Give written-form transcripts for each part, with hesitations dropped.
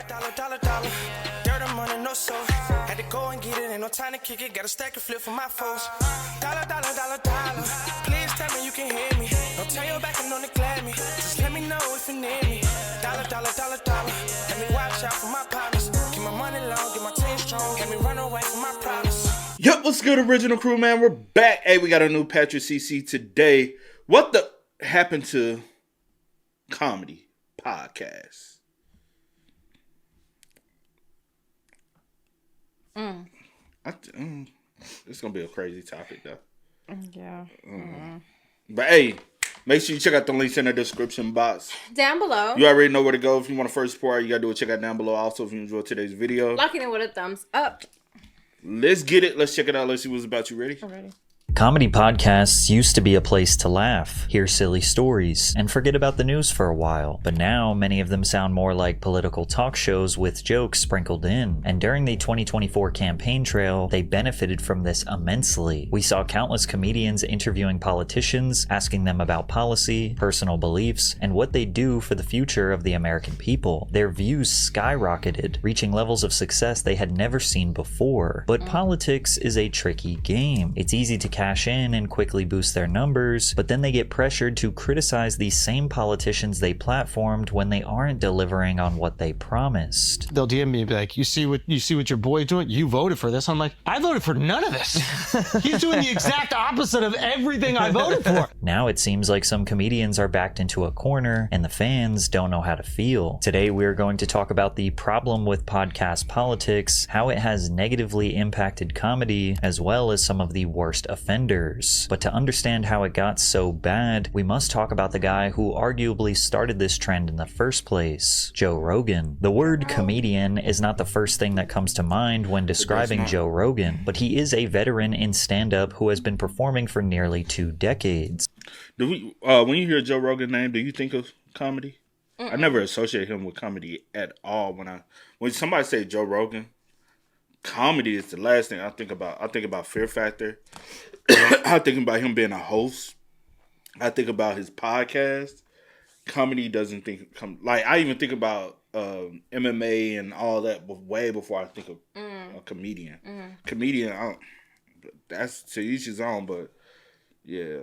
Dollar. Dirt and money, no soul. Had to go and get it, ain't no time to kick it. Got a stack of flip for my foes. Dollar. Please tell me you can hear me. Don't turn your back and don't neglect me. Just let me know if you need me. Dollar. Let me watch out for my partners. Keep my money long, get my team strong. Let me run away from my problems. Yep, what's good, original crew, man? We're back. Hey, we got a new Patrick CC today. What the happened to comedy podcast? It's gonna be a crazy topic, though. Yeah. But hey, make sure you check out the links in the description box Down below. You already know where to go. If you want to first support, you gotta do it. Check out down below. Also, if you enjoyed today's video, Locking it with a thumbs up. Let's get it. Let's check it out. Let's see what's about. You ready? I'm ready. Comedy podcasts used to be a place to laugh, hear silly stories, and forget about the news for a while. But now, many of them sound more like political talk shows with jokes sprinkled in. And during the 2024 campaign trail, they benefited from this immensely. We saw countless comedians interviewing politicians, asking them about policy, personal beliefs, and what they do for the future of the American people. Their views skyrocketed, reaching levels of success they had never seen before. But politics is a tricky game. It's easy to cash in and quickly boost their numbers, but then they get pressured to criticize these same politicians they platformed when they aren't delivering on what they promised. They'll DM me and be like, you see what your boy's doing? You voted for this. I'm like, I voted for none of this. He's doing the exact opposite of everything I voted for. Now it seems like some comedians are backed into a corner and the fans don't know how to feel. Today we're going to talk about the problem with podcast politics, how it has negatively impacted comedy, as well as some of the worst offenders. But to understand how it got so bad, we must talk about the guy who arguably started this trend in the first place, Joe Rogan. The word comedian is not the first thing that comes to mind when describing Joe Rogan, but he is a veteran in stand-up who has been performing for nearly 2 decades. When you hear Joe Rogan name, do you think of comedy? I never associate him with comedy at all. When somebody say Joe Rogan, comedy is the last thing I think about. I think about Fear Factor. I think about him being a host. I think about his podcast. Comedy doesn't I even think about MMA and all that way before I think of a comedian. Comedian, that's to each his own, but yeah.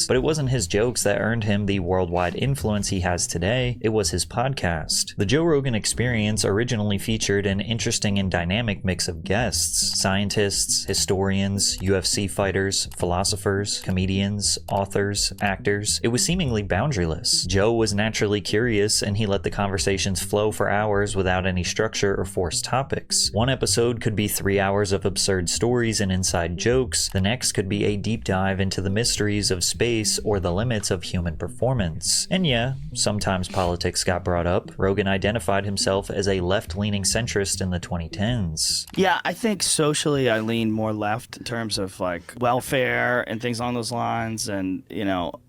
But it wasn't his jokes that earned him the worldwide influence he has today, it was his podcast. The Joe Rogan Experience originally featured an interesting and dynamic mix of guests: scientists, historians, UFC fighters, philosophers, comedians, authors, actors. It was seemingly boundaryless. Joe was naturally curious, and he let the conversations flow for hours without any structure or forced topics. One episode could be 3 hours of absurd stories and inside jokes, the next could be a deep dive into the mysteries of space or the limits of human performance. And yeah, sometimes politics got brought up. Rogan identified himself as a left-leaning centrist in the 2010s. Yeah, I think socially I lean more left in terms of like welfare and things along those lines. And,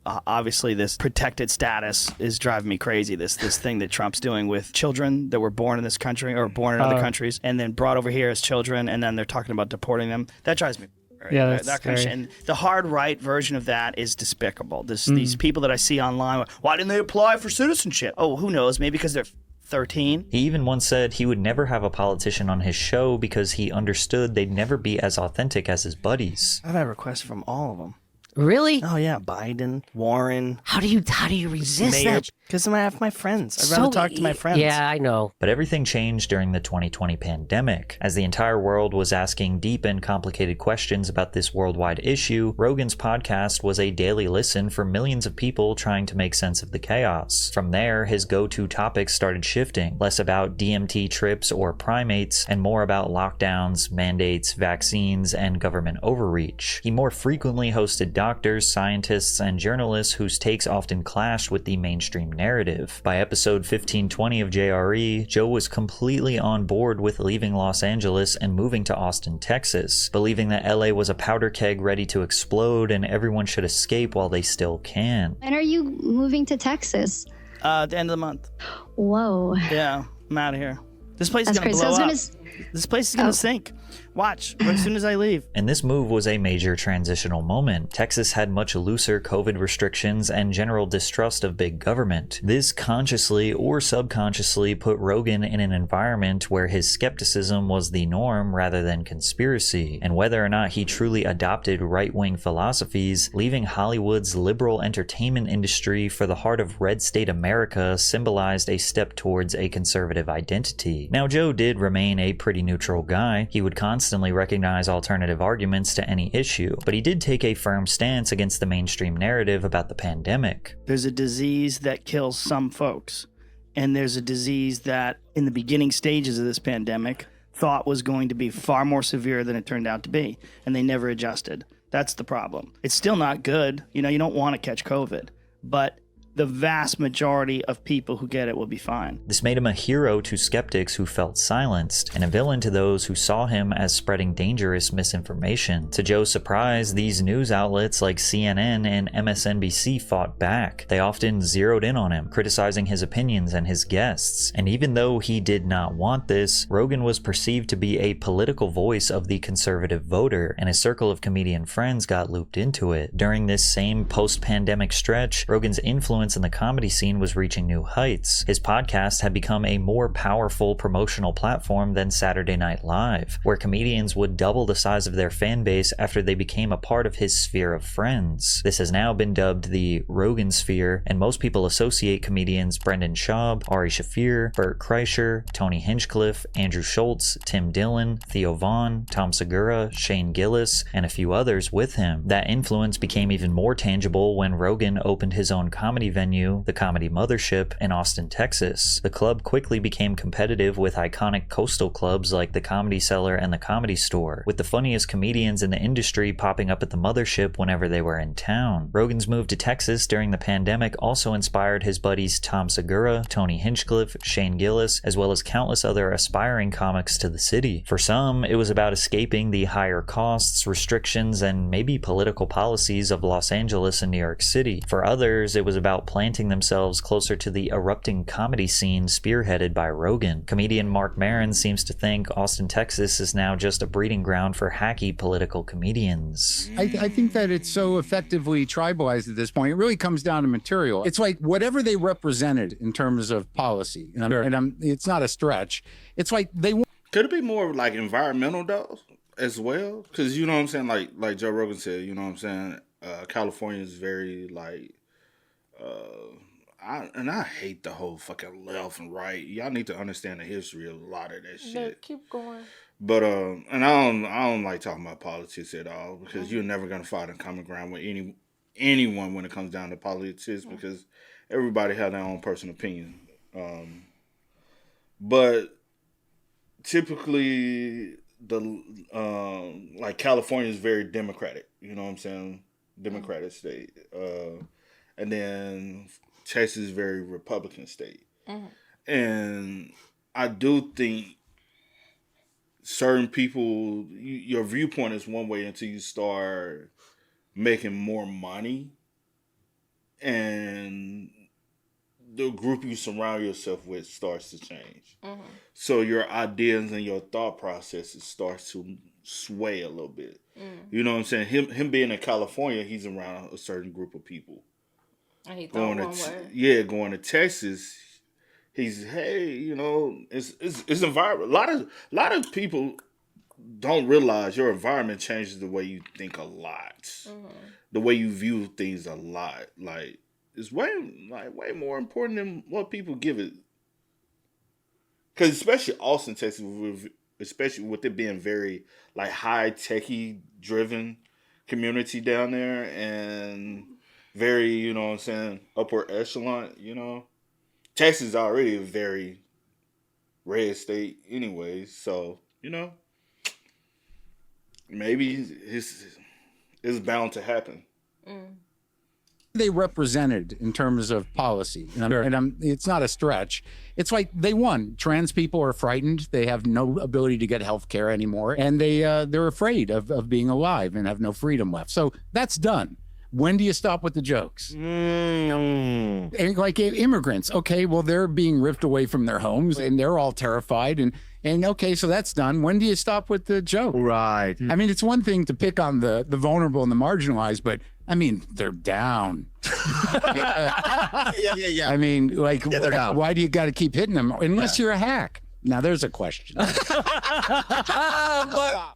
obviously this protected status is driving me crazy. This thing that Trump's doing with children that were born in this country or born in other countries and then brought over here as children, and then they're talking about deporting them. That drives me. Yeah, that's that kind of shit. And the hard right version of that is despicable. These people that I see online, why didn't they apply for citizenship? Oh, who knows? Maybe because they're 13. He even once said he would never have a politician on his show because he understood they'd never be as authentic as his buddies. I've had requests from all of them. Really? Oh yeah, Biden, Warren. How do you resist Mayor, that? Because I have my friends. I'd rather talk to my friends. Yeah, I know. But everything changed during the 2020 pandemic. As the entire world was asking deep and complicated questions about this worldwide issue, Rogan's podcast was a daily listen for millions of people trying to make sense of the chaos. From there, his go-to topics started shifting, less about DMT trips or primates, and more about lockdowns, mandates, vaccines, and government overreach. He more frequently hosted doctors, scientists, and journalists whose takes often clashed with the mainstream narrative. By episode 1520 of JRE, Joe was completely on board with leaving Los Angeles and moving to Austin, Texas, believing that LA was a powder keg ready to explode and everyone should escape while they still can. When are you moving to Texas? At the end of the month. Whoa. Yeah, I'm out of here. This place is That's going to great. So blow I up. was This place is going to sink. Watch, as soon as I leave. And this move was a major transitional moment. Texas had much looser COVID restrictions and general distrust of big government. This consciously or subconsciously put Rogan in an environment where his skepticism was the norm rather than conspiracy. And whether or not he truly adopted right-wing philosophies, leaving Hollywood's liberal entertainment industry for the heart of red state America symbolized a step towards a conservative identity. Now, Joe did remain a pretty neutral guy. He would constantly recognize alternative arguments to any issue, but he did take a firm stance against the mainstream narrative about the pandemic. There's a disease that kills some folks, and there's a disease that, in the beginning stages of this pandemic, thought was going to be far more severe than it turned out to be, and they never adjusted. That's the problem. It's still not good. You don't want to catch COVID, but the vast majority of people who get it will be fine. This made him a hero to skeptics who felt silenced, and a villain to those who saw him as spreading dangerous misinformation. To Joe's surprise, these news outlets like CNN and MSNBC fought back. They often zeroed in on him, criticizing his opinions and his guests. And even though he did not want this, Rogan was perceived to be a political voice of the conservative voter, and his circle of comedian friends got looped into it. During this same post-pandemic stretch, Rogan's influence in the comedy scene was reaching new heights. His podcast had become a more powerful promotional platform than Saturday Night Live, where comedians would double the size of their fan base after they became a part of his sphere of friends. This has now been dubbed the Rogan sphere, and most people associate comedians Brendan Schaub, Ari Shaffir, Bert Kreischer, Tony Hinchcliffe, Andrew Schulz, Tim Dillon, Theo Vaughn, Tom Segura, Shane Gillis, and a few others with him. That influence became even more tangible when Rogan opened his own comedy venue, the Comedy Mothership, in Austin, Texas. The club quickly became competitive with iconic coastal clubs like the Comedy Cellar and the Comedy Store, with the funniest comedians in the industry popping up at the Mothership whenever they were in town. Rogan's move to Texas during the pandemic also inspired his buddies Tom Segura, Tony Hinchcliffe, Shane Gillis, as well as countless other aspiring comics to the city. For some, it was about escaping the higher costs, restrictions, and maybe political policies of Los Angeles and New York City. For others, it was about planting themselves closer to the erupting comedy scene spearheaded by Rogan. Comedian Mark Maron seems to think Austin, Texas is now just a breeding ground for hacky political comedians. I think that it's so effectively tribalized at this point. It really comes down to material. It's like whatever they represented in terms of policy, it's not a stretch. It's like they want. Could it be more like environmental though as well? Because you know what I'm saying, like Joe Rogan said, you know what I'm saying, California is very like. I hate the whole fucking left and right. Y'all need to understand the history of a lot of that shit. No, keep going. But and I don't like talking about politics at all because you're never gonna find a common ground with anyone when it comes down to politics because everybody has their own personal opinion. But typically like California is very democratic. You know what I'm saying? Democratic state. And then Texas is very Republican state. Mm-hmm. And I do think certain people, your viewpoint is one way until you start making more money. And the group you surround yourself with starts to change. Mm-hmm. So your ideas and your thought processes starts to sway a little bit. Mm. You know what I'm saying? Him being in California, he's around a certain group of people. And he thought one way. Yeah, going to Texas, he's it's environment. A lot of people don't realize your environment changes the way you think a lot, the way you view things a lot. Like it's way more important than what people give it. Because especially Austin, Texas, especially with it being very like high techy driven community down there and very, you know what I'm saying, upper echelon, you know. Texas is already a very red state anyway, so, you know, maybe it's bound to happen. Mm. They represented in terms of policy, it's not a stretch. It's like they won. Trans people are frightened. They have no ability to get health care anymore, and they're afraid of being alive and have no freedom left. So that's done. when do you stop with the jokes? And like immigrants, okay, well, they're being ripped away from their homes and they're all terrified. And okay, so that's done. When do you stop with the joke? Right. I mean, it's one thing to pick on the vulnerable and the marginalized, but I mean, they're down. Yeah. I mean, like, they're down. why do you got to keep hitting them? Unless you're a hack. Now, there's a question.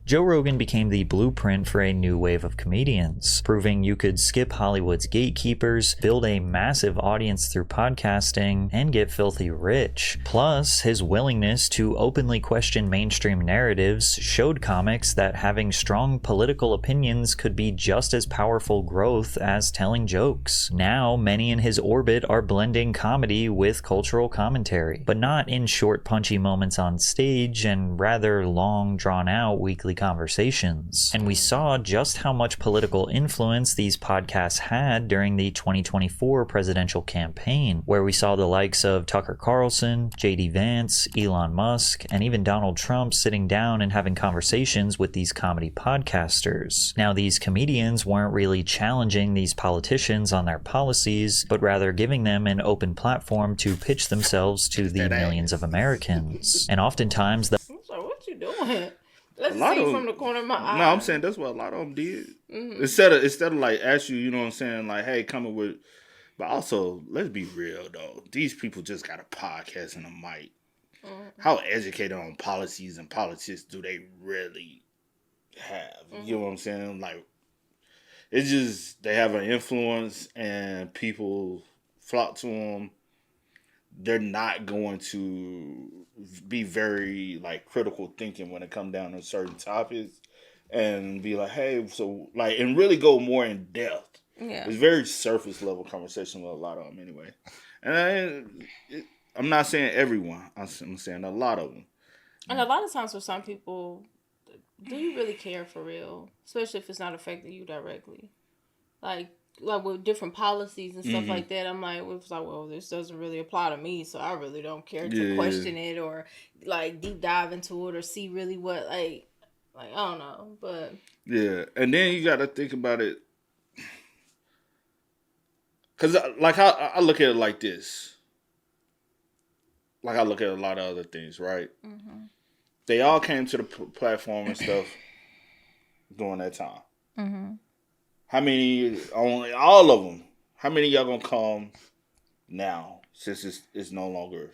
Joe Rogan became the blueprint for a new wave of comedians, proving you could skip Hollywood's gatekeepers, build a massive audience through podcasting, and get filthy rich. Plus, his willingness to openly question mainstream narratives showed comics that having strong political opinions could be just as powerful growth as telling jokes. Now, many in his orbit are blending comedy with cultural commentary, but not in short, punchy moments on stage and rather long, drawn-out weekly conversations. And we saw just how much political influence these podcasts had during the 2024 presidential campaign, where we saw the likes of Tucker Carlson, J.D. Vance, Elon Musk, and even Donald Trump sitting down and having conversations with these comedy podcasters. Now, these comedians weren't really challenging these politicians on their policies, but rather giving them an open platform to pitch themselves to the millions of Americans. And oftentimes I'm sorry, what you doing? Let's A lot see of- from the corner of my eye. No, I'm saying that's what a lot of them did. Instead of like ask you know what I'm saying, like, hey, coming with. But also, let's be real though. These people just got a podcast and a mic. How educated on policies and politics do they really have? You know what I'm saying? Like, it's just they have an influence and people flock to them. They're not going to be very like critical thinking when it comes down to certain topics and be like, hey, so like, and really go more in depth. Yeah. It's very surface level conversation with a lot of them anyway. And I'm not saying everyone. I'm saying a lot of them. And a lot of times for some people, do you really care for real? Especially if it's not affecting you directly. Like with different policies and stuff like that, I'm like, it's like, well, this doesn't really apply to me, so I really don't care to question it or like deep dive into it or see really what like I don't know, but yeah. And then you got to think about it, because like I look at it like this, like I look at a lot of other things, right? They all came to the platform and stuff during that time. How many, only all of them, how many of y'all gonna come now since it's no longer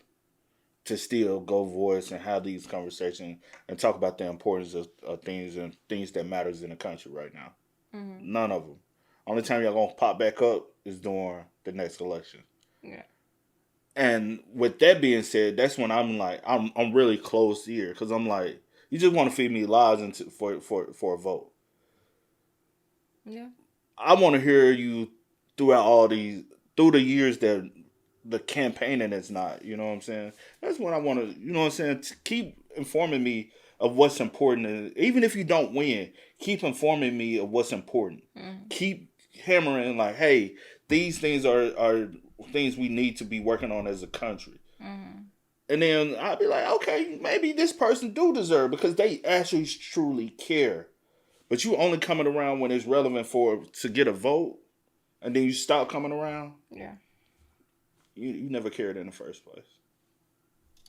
to still go voice and have these conversations and talk about the importance of things and things that matters in the country right now? None of them. Only time y'all gonna pop back up is during the next election. yeah. And with that being said, that's when I'm like, I'm really closed here because I'm like, you just want to feed me lies for a vote. Yeah. I want to hear you through the years that the campaigning is not, you know what I'm saying? That's what I want to, you know what I'm saying? To keep informing me of what's important. Even if you don't win, keep informing me of what's important. Keep hammering like, hey, these things are things we need to be working on as a country. And then I'll be like, okay, maybe this person do deserve because they actually truly care. But you only coming around when it's relevant to get a vote, and then you stop coming around. Yeah. You never cared in the first place.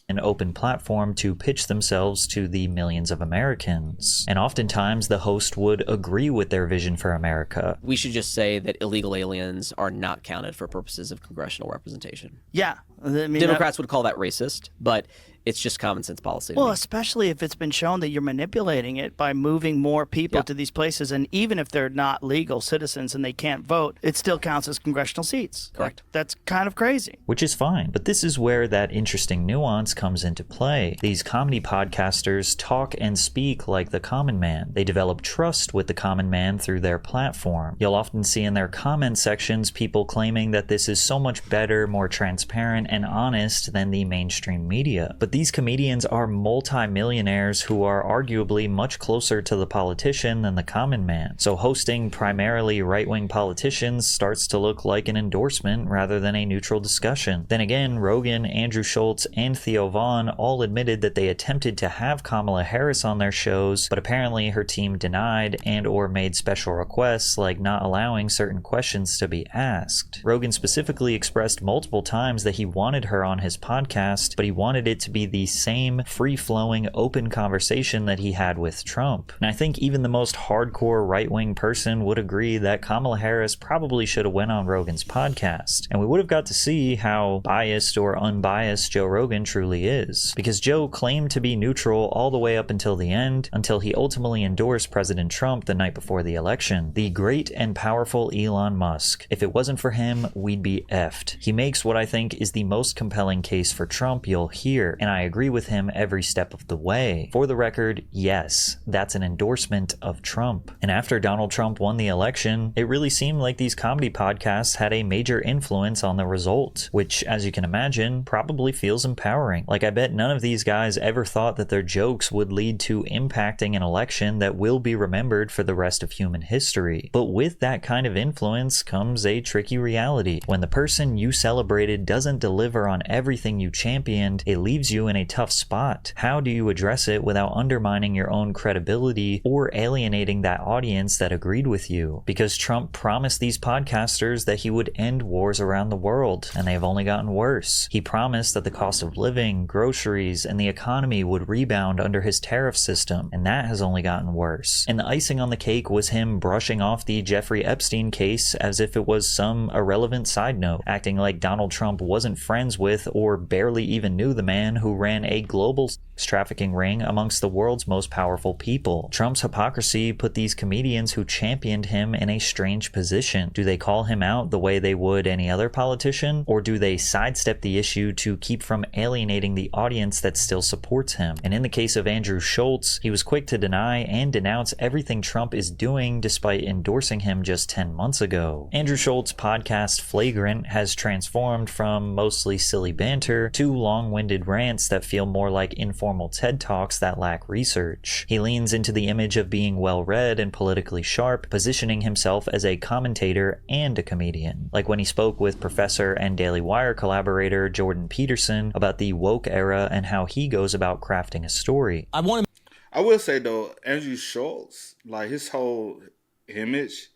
an open platform to pitch themselves to the millions of Americans. And oftentimes the host would agree with their vision for America. We should just say that illegal aliens are not counted for purposes of congressional representation. Yeah. I mean, Democrats would call that racist, but it's just common sense policy. Well, especially if it's been shown that you're manipulating it by moving more people to these places, and even if they're not legal citizens and they can't vote, it still counts as congressional seats. Correct. That's kind of crazy. Which is fine, but this is where that interesting nuance comes into play. These comedy podcasters talk and speak like the common man. They develop trust with the common man through their platform. You'll often see in their comment sections people claiming that this is so much better, more transparent, transparent and honest than the mainstream media. But these comedians are multi-millionaires who are arguably much closer to the politician than the common man. So hosting primarily right-wing politicians starts to look like an endorsement rather than a neutral discussion. Then again, Rogan, Andrew Schulz, and Theo all admitted that they attempted to have Kamala Harris on their shows, but apparently her team denied and or made special requests like not allowing certain questions to be asked. Rogan specifically expressed multiple times that he wanted her on his podcast, but he wanted it to be the same free-flowing, open conversation that he had with Trump. And I think even the most hardcore right-wing person would agree that Kamala Harris probably should have went on Rogan's podcast, and we would have got to see how biased or unbiased Joe Rogan truly is. Because Joe claimed to be neutral all the way up until the end, until he ultimately endorsed President Trump the night before the election. The great and powerful Elon Musk. If it wasn't for him, we'd be effed. He makes what I think is the most compelling case for Trump you'll hear, and I agree with him every step of the way. For the record, yes, that's an endorsement of Trump. And after Donald Trump won the election, it really seemed like these comedy podcasts had a major influence on the result, which, as you can imagine, probably feels empowering. Like, I bet none of these guys ever thought that their jokes would lead to impacting an election that will be remembered for the rest of human history. But with that kind of influence comes a tricky reality. When the person you celebrated doesn't deliver on everything you championed, it leaves you in a tough spot. How do you address it without undermining your own credibility or alienating that audience that agreed with you? Because Trump promised these podcasters that he would end wars around the world, and they've only gotten worse. He promised that the cost of living, groceries, and the economy would rebound under his tariff system, and that has only gotten worse. And the icing on the cake was him brushing off the Jeffrey Epstein case as if it was some irrelevant side note, acting like Donald Trump wasn't friends with or barely even knew the man who ran a global sex trafficking ring amongst the world's most powerful people. Trump's hypocrisy put these comedians who championed him in a strange position. Do they call him out the way they would any other politician, or do they sidestep the issue to keep from alienating the audience that still supports him? And in the case of Andrew Schulz, he was quick to deny and denounce everything Trump is doing despite endorsing him just 10 months ago. Andrew Schultz's podcast Flagrant has transformed from mostly silly banter to long-winded rants that feel more like informal TED Talks that lack research. He leans into the image of being well-read and politically sharp, positioning himself as a commentator and a comedian. Like when he spoke with Professor and Daily Wire collaborator Jordan Peterson about the woke era and how he goes about crafting a story. I will say though, Andrew Schulz, like his whole image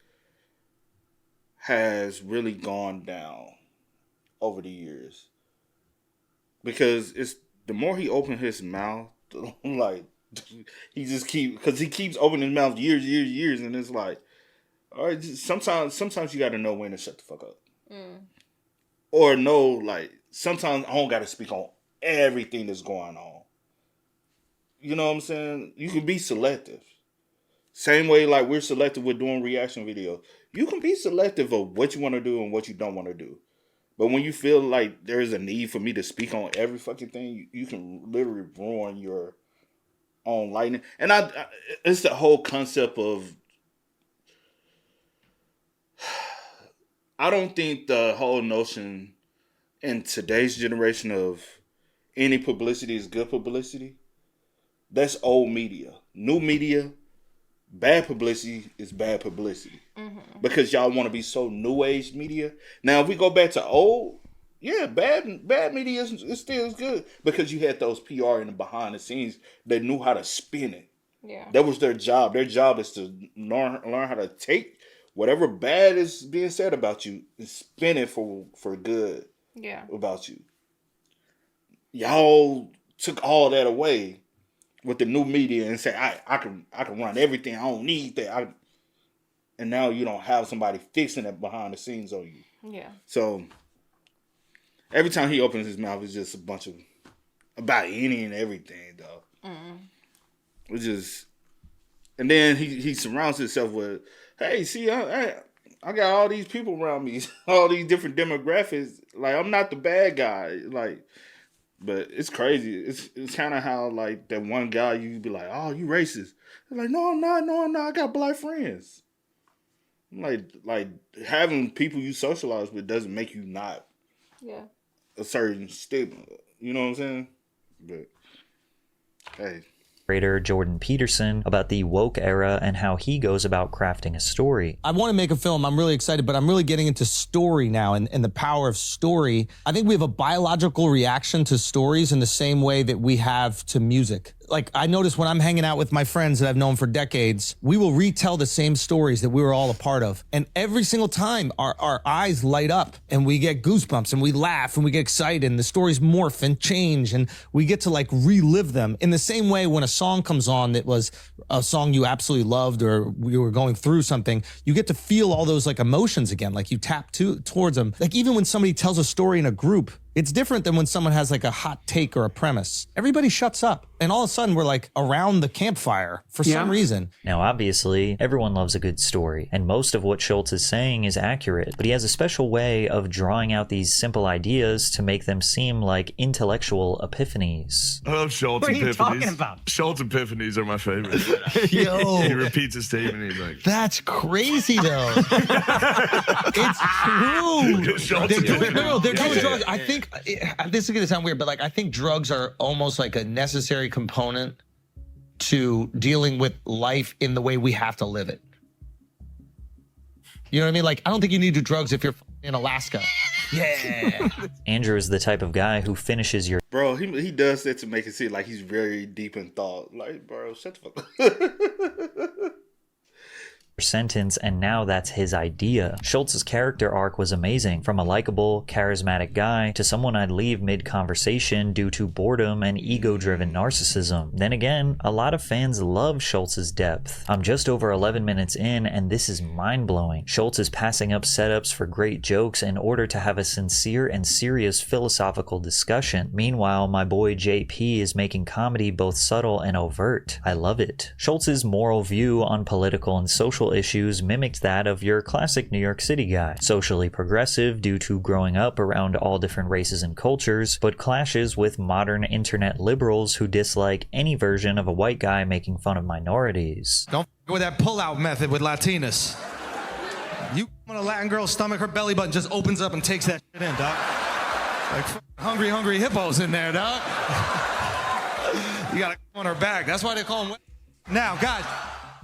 has really gone down over the years. Because it's the more he opened his mouth, like he keeps opening his mouth years, and it's like, all right, sometimes you got to know when to shut the fuck up, or know like sometimes I don't got to speak on everything that's going on. You know what I'm saying? You can be selective. Same way like we're selective with doing reaction videos. You can be selective of what you want to do and what you don't want to do. But when you feel like there is a need for me to speak on every fucking thing, you can literally ruin your own lightning. And it's the whole concept of, I don't think the whole notion in today's generation of any publicity is good publicity. That's old media. New media, bad publicity is bad publicity. Mm-hmm. Because y'all want to be so new age media. Now, if we go back to old, yeah, bad media is still good. Because you had those PR in the behind the scenes that knew how to spin it. Yeah. That was their job. Their job is to learn how to take whatever bad is being said about you and spin it for good. Yeah. About you. Y'all took all that away with the new media and say, I can run everything. I don't need that. And now you don't have somebody fixing it behind the scenes on you. Yeah. So every time he opens his mouth, it's just a bunch of about any and everything, though. It's just, and then he surrounds himself with, hey, see, I got all these people around me, all these different demographics. Like, I'm not the bad guy. Like, but it's crazy. It's kind of how, like, that one guy, you be like, oh, you racist. It's like, no, I'm not. I got black friends. Like having people you socialize with doesn't make you not a certain stigma. You know what I'm saying? But hey. Creator Jordan Peterson about the woke era and how he goes about crafting a story. I want to make a film. I'm really excited, but I'm really getting into story now and the power of story. I think we have a biological reaction to stories in the same way that we have to music. Like, I notice when I'm hanging out with my friends that I've known for decades, we will retell the same stories that we were all a part of. And every single time our eyes light up and we get goosebumps and we laugh and we get excited and the stories morph and change and we get to like relive them in the same way when a song comes on that was a song you absolutely loved or you were going through something, you get to feel all those like emotions again, like you tap towards them. Like even when somebody tells a story in a group, it's different than when someone has like a hot take or a premise. Everybody shuts up. And all of a sudden we're like around the campfire for some reason. Now, obviously, everyone loves a good story, and most of what Schulz is saying is accurate, but he has a special way of drawing out these simple ideas to make them seem like intellectual epiphanies. I love Schulz What are epiphanies. you talking about? Schulz epiphanies are my favorite. Yo. He repeats a statement. He's like, That's crazy though. It's true. Schulz They're doing drugs. I think, this is going to sound weird, but like I think drugs are almost like a necessary component to dealing with life in the way we have to live it. You know what I mean? Like, I don't think you need to do drugs if you're in Alaska. Yeah. Andrew is the type of guy who finishes your Bro, he does that to make it seem like he's very deep in thought. Like, bro, shut the fuck up. sentence, and now that's his idea. Schulz's character arc was amazing, from a likable, charismatic guy to someone I'd leave mid-conversation due to boredom and ego-driven narcissism. Then again, a lot of fans love Schulz's depth. I'm just over 11 minutes in, and this is mind-blowing. Schulz is passing up setups for great jokes in order to have a sincere and serious philosophical discussion. Meanwhile, my boy JP is making comedy both subtle and overt. I love it. Schulz's moral view on political and social issues mimicked that of your classic New York City guy. Socially progressive due to growing up around all different races and cultures, but clashes with modern internet liberals who dislike any version of a white guy making fun of minorities. Don't f with that pull-out method with Latinas. You on a Latin girl's stomach, her belly button just opens up and takes that shit in, dog. Like hungry hippos in there, dog. You gotta on her back. That's why they call them. Now, guys.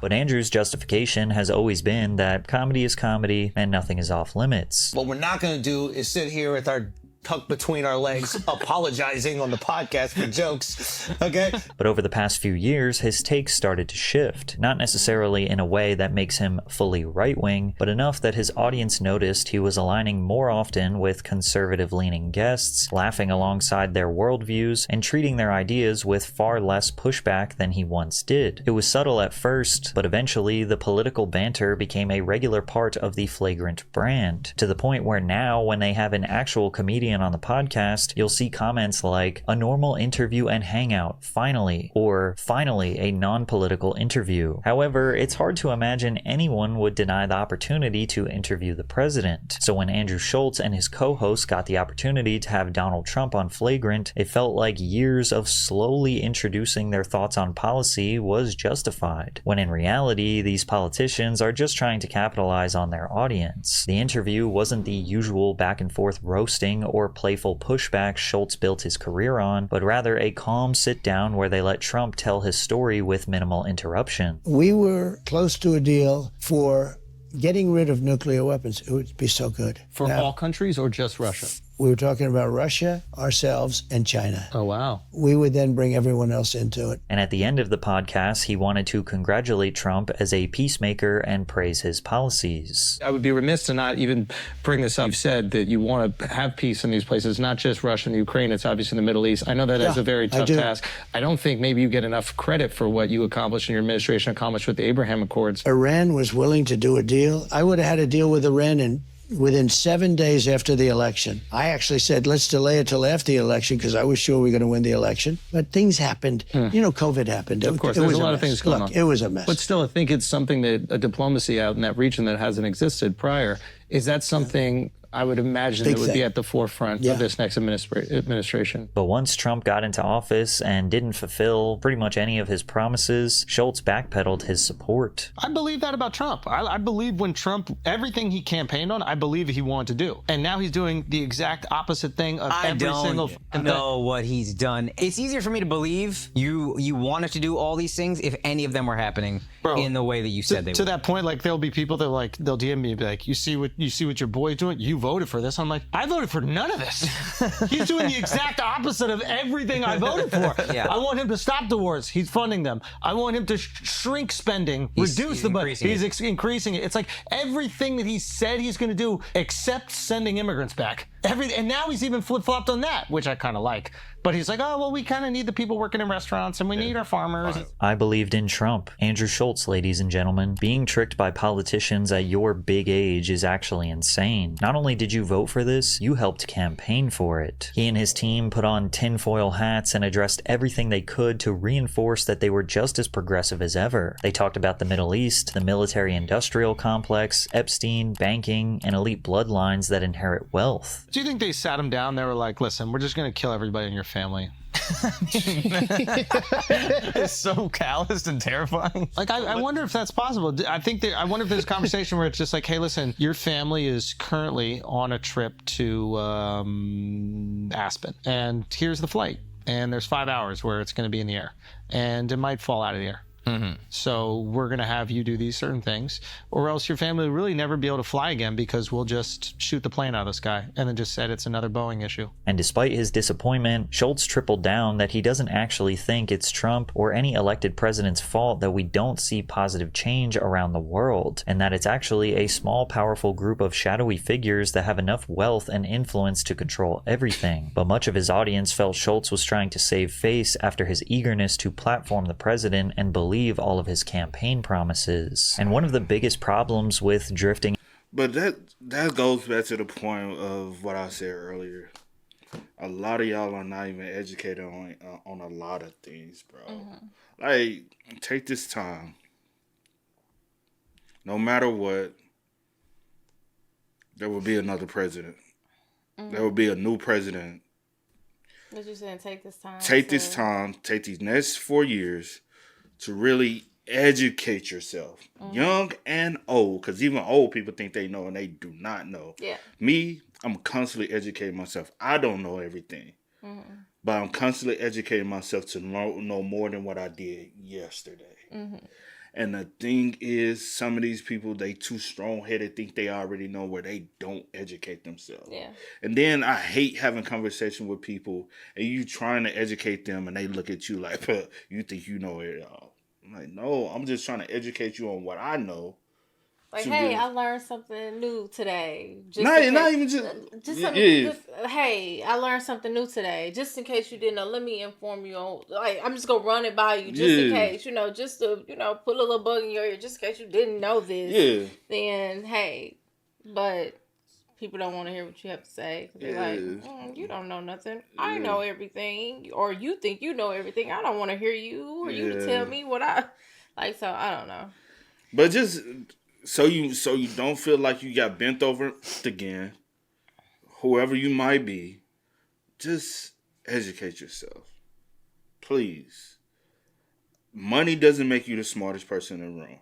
But Andrew's justification has always been that comedy is comedy and nothing is off limits. What we're not going to do is sit here with our tucked between our legs apologizing on the podcast for jokes, okay? But over the past few years, his takes started to shift, not necessarily in a way that makes him fully right-wing, but enough that his audience noticed he was aligning more often with conservative-leaning guests, laughing alongside their worldviews, and treating their ideas with far less pushback than he once did. It was subtle at first, but eventually the political banter became a regular part of the Flagrant brand, to the point where now, when they have an actual comedian on the podcast, you'll see comments like, "A normal interview and hangout, finally," or "Finally, a non-political interview." However, it's hard to imagine anyone would deny the opportunity to interview the president. So when Andrew Schulz and his co-hosts got the opportunity to have Donald Trump on Flagrant, it felt like years of slowly introducing their thoughts on policy was justified, when in reality, these politicians are just trying to capitalize on their audience. The interview wasn't the usual back and forth roasting or playful pushback Schulz built his career on, but rather a calm sit down where they let Trump tell his story with minimal interruption. We were close to a deal for getting rid of nuclear weapons. It would be so good. For all countries or just Russia? We were talking about Russia, ourselves, and China. Oh, wow. We would then bring everyone else into it. And at the end of the podcast, he wanted to congratulate Trump as a peacemaker and praise his policies. I would be remiss to not even bring this up. You've said that you want to have peace in these places, not just Russia and Ukraine, it's obviously the Middle East. I know that is a very tough task. I don't think maybe you get enough credit for what you accomplished and your administration accomplished with the Abraham Accords. Iran was willing to do a deal. I would have had a deal with Iran within 7 days after the election. I actually said, let's delay it till after the election because I was sure we were going to win the election. But things happened. You know, COVID happened. Of course, there's a lot of things going on. It was a mess. But still, I think it's something that a diplomacy out in that region that hasn't existed prior. Is that something... I would imagine Big it would be thing. at the forefront Yeah. of this next administration. But once Trump got into office and didn't fulfill pretty much any of his promises, Schulz backpedaled his support. I believe that about Trump. I believe when Trump, everything he campaigned on, I believe he wanted to do. And now he's doing the exact opposite thing of I every single don't know what he's done. It's easier for me to believe you wanted to do all these things if any of them were happening in the way that you said they to were. that point, like there'll be people that like they'll DM me and be like, you see what your boy's doing? You voted for this. I'm like, I voted for none of this. He's doing the exact opposite of everything I voted for. Yeah. I want him to stop the wars. He's funding them. I want him to shrink spending, reduce the budget. He's increasing it. It's like everything that he said he's going to do except sending immigrants back. And now he's even flip-flopped on that, which I kind of like. But he's like, oh, well, we kind of need the people working in restaurants and we need our farmers. I believed in Trump. Andrew Schulz, ladies and gentlemen. Being tricked by politicians at your big age is actually insane. Not only did you vote for this, you helped campaign for it. He and his team put on tinfoil hats and addressed everything they could to reinforce that they were just as progressive as ever. They talked about the Middle East, the military-industrial complex, Epstein, banking, and elite bloodlines that inherit wealth. Do you think they sat him down? They were like, listen, we're just going to kill everybody in your family. It's so calloused and terrifying. Like, I wonder if that's possible. I wonder if there's a conversation where it's just like, hey, listen, your family is currently on a trip to Aspen, and here's the flight. And there's 5 hours where it's going to be in the air, and it might fall out of the air. So we're going to have you do these certain things, or else your family will really never be able to fly again because we'll just shoot the plane out of the sky and then just said it's another Boeing issue. And despite his disappointment, Schulz tripled down that he doesn't actually think it's Trump or any elected president's fault that we don't see positive change around the world, and that it's actually a small, powerful group of shadowy figures that have enough wealth and influence to control everything. But much of his audience felt Schulz was trying to save face after his eagerness to platform the president and believe all of his campaign promises. And one of the biggest problems with drifting... But that goes back to the point of what I said earlier. A lot of y'all are not even educated on a lot of things, bro. Like, take this time. No matter what, there will be another president. There will be a new president. What you saying? Take this time. Take this time. Take these next 4 years to really educate yourself, young and old, because even old people think they know and they do not know. Yeah. Me, I'm constantly educating myself. I don't know everything, but I'm constantly educating myself to know more than what I did yesterday. And the thing is, some of these people, they too strong-headed, think they already know where they don't educate themselves. Yeah. And then I hate having conversation with people and you trying to educate them and they look at you like, you think you know it all. I'm like, no, I'm just trying to educate you on what I know. Like, hey, I learned something new today. Hey, I learned something new today. Just in case you didn't know, let me inform you on. Like, I'm just gonna run it by you, just in case, just to, put a little bug in your ear, just in case you didn't know this. Yeah. Then, hey, but people don't want to hear what you have to say. They're like, you don't know nothing. I know everything, or you think you know everything. I don't want to hear you or you to tell me what I like. So I don't know. But just. So you don't feel like you got bent over again, whoever you might be, just educate yourself. Please. Money doesn't make you the smartest person in the room.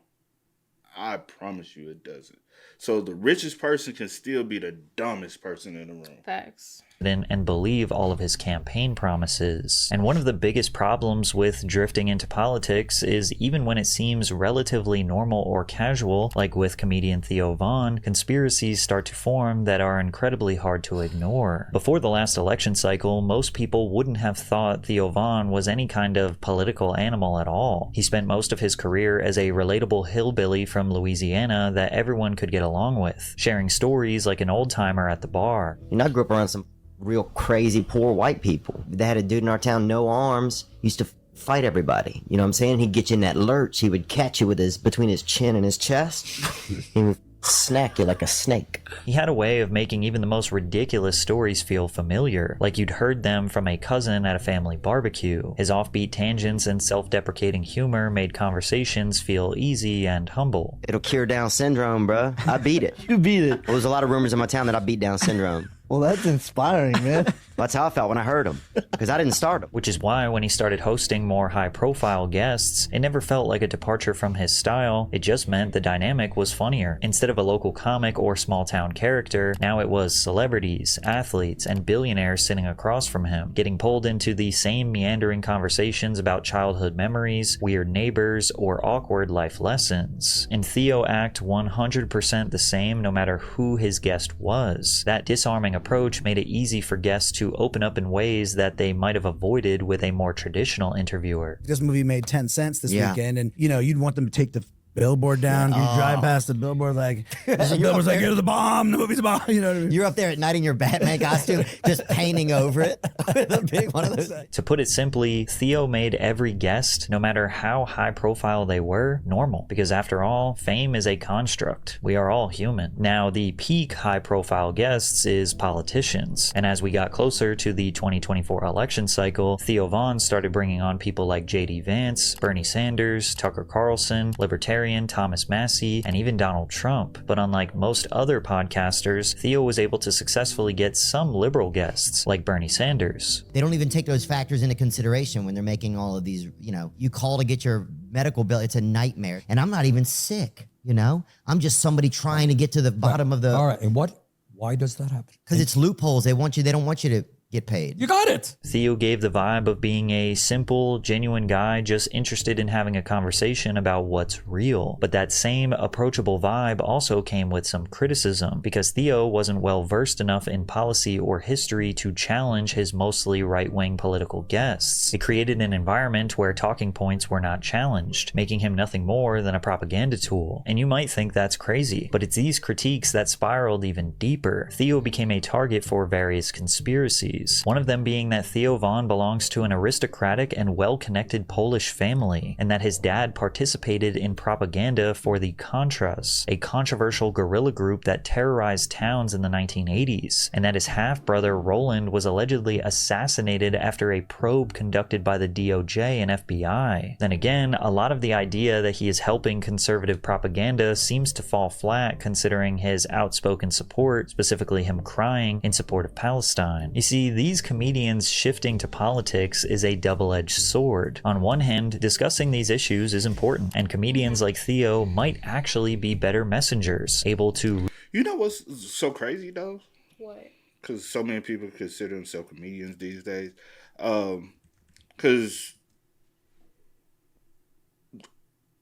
I promise you it doesn't. So the richest person can still be the dumbest person in the room. Facts. And believe all of his campaign promises. And one of the biggest problems with drifting into politics is even when it seems relatively normal or casual, like with comedian Theo, conspiracies start to form that are incredibly hard to ignore. Before the last election cycle, most people wouldn't have thought Theo was any kind of political animal at all. He spent most of his career as a relatable hillbilly from Louisiana that everyone could get along with, sharing stories like an old-timer at the bar. I grew up around some real crazy poor white people. They had a dude in our town, no arms, used to fight everybody. You know what I'm saying? He'd get you in that lurch. He would catch you with between his chin and his chest. He would snack you like a snake. He had a way of making even the most ridiculous stories feel familiar, like you'd heard them from a cousin at a family barbecue. His offbeat tangents and self-deprecating humor made conversations feel easy and humble. It'll cure Down syndrome, bruh. I beat it. You beat it. There was a lot of rumors in my town that I beat Down syndrome. Well, that's inspiring, man. That's how I felt when I heard him, because I didn't start him. Which is why when he started hosting more high-profile guests, it never felt like a departure from his style. It just meant the dynamic was funnier. Instead of a local comic or small-town character, now it was celebrities, athletes, and billionaires sitting across from him, getting pulled into the same meandering conversations about childhood memories, weird neighbors, or awkward life lessons. And Theo act 100% the same no matter who his guest was. That disarming approach made it easy for guests to open up in ways that they might have avoided with a more traditional interviewer. This movie made 10 cents this weekend, and you'd want them to take the billboard down. You drive past the billboard like, the billboard's like, here's the bomb, the movie's a bomb. You know what I mean? You're up there at night in your Batman costume, just painting over it with a big one of those. To put it simply, Theo made every guest, no matter how high profile they were, normal. Because after all, fame is a construct. We are all human. Now, the peak high profile guests is politicians. And as we got closer to the 2024 election cycle, Theo Von started bringing on people like J.D. Vance, Bernie Sanders, Tucker Carlson, Libertarian Thomas Massey, and even Donald Trump. But unlike most other podcasters, Theo was able to successfully get some liberal guests, like Bernie Sanders. They don't even take those factors into consideration when they're making all of these, you call to get your medical bill. It's a nightmare. And I'm not even sick, I'm just somebody trying to get to the bottom of the... All right, and why does that happen? Because it's loopholes. They don't want you to get paid. You got it. Theo gave the vibe of being a simple, genuine guy just interested in having a conversation about what's real. But that same approachable vibe also came with some criticism, because Theo wasn't well versed enough in policy or history to challenge his mostly right-wing political guests. It created an environment where talking points were not challenged, making him nothing more than a propaganda tool. And you might think that's crazy, but it's these critiques that spiraled even deeper. Theo became a target for various conspiracies. One of them being that Theo Von belongs to an aristocratic and well-connected Polish family, and that his dad participated in propaganda for the Contras, a controversial guerrilla group that terrorized towns in the 1980s, and that his half-brother Roland was allegedly assassinated after a probe conducted by the DOJ and FBI. Then again, a lot of the idea that he is helping conservative propaganda seems to fall flat considering his outspoken support, specifically him crying in support of Palestine. You see, these comedians shifting to politics is a double-edged sword. On one hand, discussing these issues is important, and comedians like Theo might actually be better messengers, able to... You know what's so crazy, though? What? Because so many people consider themselves comedians these days. Because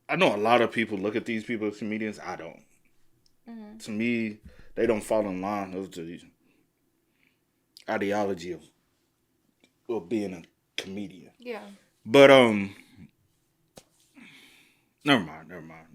I know a lot of people look at these people as comedians. I don't. Mm-hmm. To me, they don't fall in line with the ideology of being a comedian. Yeah. But never mind. Never mind.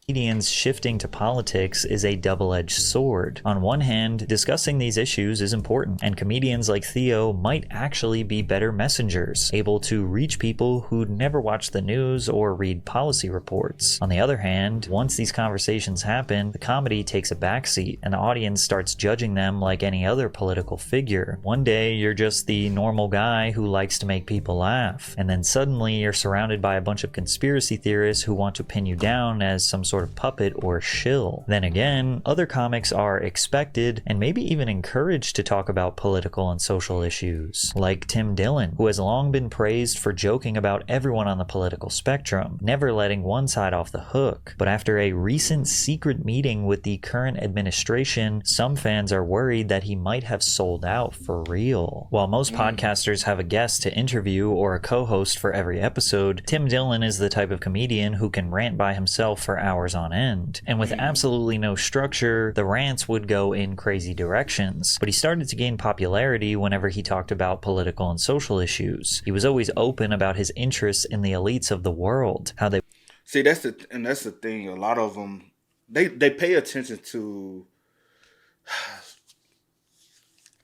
Comedians shifting to politics is a double-edged sword. On one hand, discussing these issues is important, and comedians like Theo might actually be better messengers, able to reach people who'd never watch the news or read policy reports. On the other hand, once these conversations happen, the comedy takes a backseat, and the audience starts judging them like any other political figure. One day, you're just the normal guy who likes to make people laugh, and then suddenly you're surrounded by a bunch of conspiracy theorists who want to pin you down as some sort of puppet or shill. Then again, other comics are expected and maybe even encouraged to talk about political and social issues, like Tim Dillon, who has long been praised for joking about everyone on the political spectrum, never letting one side off the hook. But after a recent secret meeting with the current administration, some fans are worried that he might have sold out for real. While most podcasters have a guest to interview or a co-host for every episode, Tim Dillon is the type of comedian who can rant by himself for hours on end. And with absolutely no structure, the rants would go in crazy directions. But he started to gain popularity whenever he talked about political and social issues. He was always open about his interests in the elites of the world, how they... See, that's the thing. A lot of them, they pay attention to,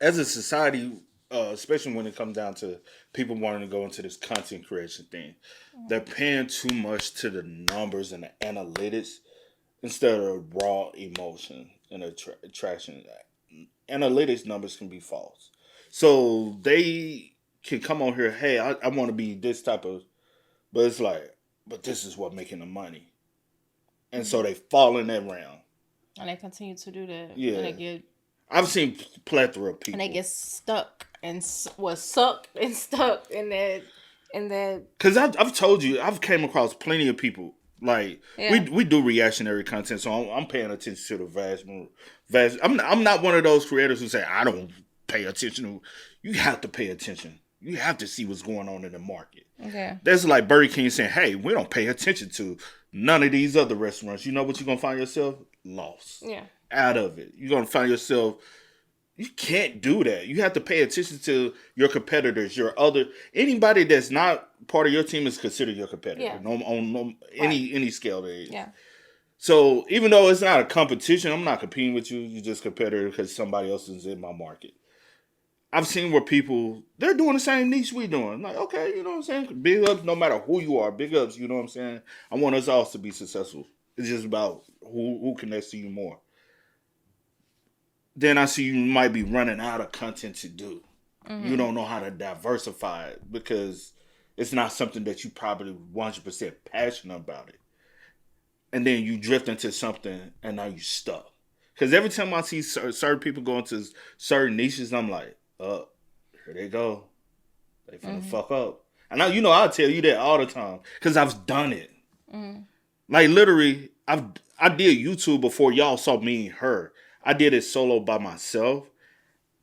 as a society, especially when it comes down to people wanting to go into this content creation thing. They're paying too much to the numbers and the analytics instead of raw emotion and attraction. Analytics numbers can be false. So they can come on here, hey, I want to be this type of, but it's like, but this is what making the money. And so they fall in that realm. And they continue to do that. Yeah. And they get, I've seen plethora of people. And they get stuck and stuck in that. Because I've told you, I've came across plenty of people. Like, we do reactionary content, so I'm paying attention to the vast. I'm not one of those creators who say, I don't pay attention to. You have to pay attention. You have to see what's going on in the market. Okay. That's like Burger King saying, hey, we don't pay attention to none of these other restaurants. You know what you're going to find yourself? Lost. Yeah. Out of it. You're going to find yourself, you can't do that. You have to pay attention to your competitors, anybody that's not part of your team is considered your competitor. Yeah. On any scale there is. Yeah. So even though it's not a competition, I'm not competing with you. You're just a competitor because somebody else is in my market. I've seen where people, they're doing the same niche we doing. Like, okay, you know what I'm saying? Big ups, no matter who you are. Big ups, you know what I'm saying? I want us all to be successful. It's just about who connects to you more. Then I see you might be running out of content to do. Mm-hmm. You don't know how to diversify it because it's not something that you probably 100% passionate about it. And then you drift into something and now you stuck. Because every time I see certain people go into certain niches, I'm like, here they go. They finna fuck up. And I'll tell you that all the time because I've done it. Mm-hmm. Like literally, I did YouTube before y'all saw me and her. I did it solo by myself.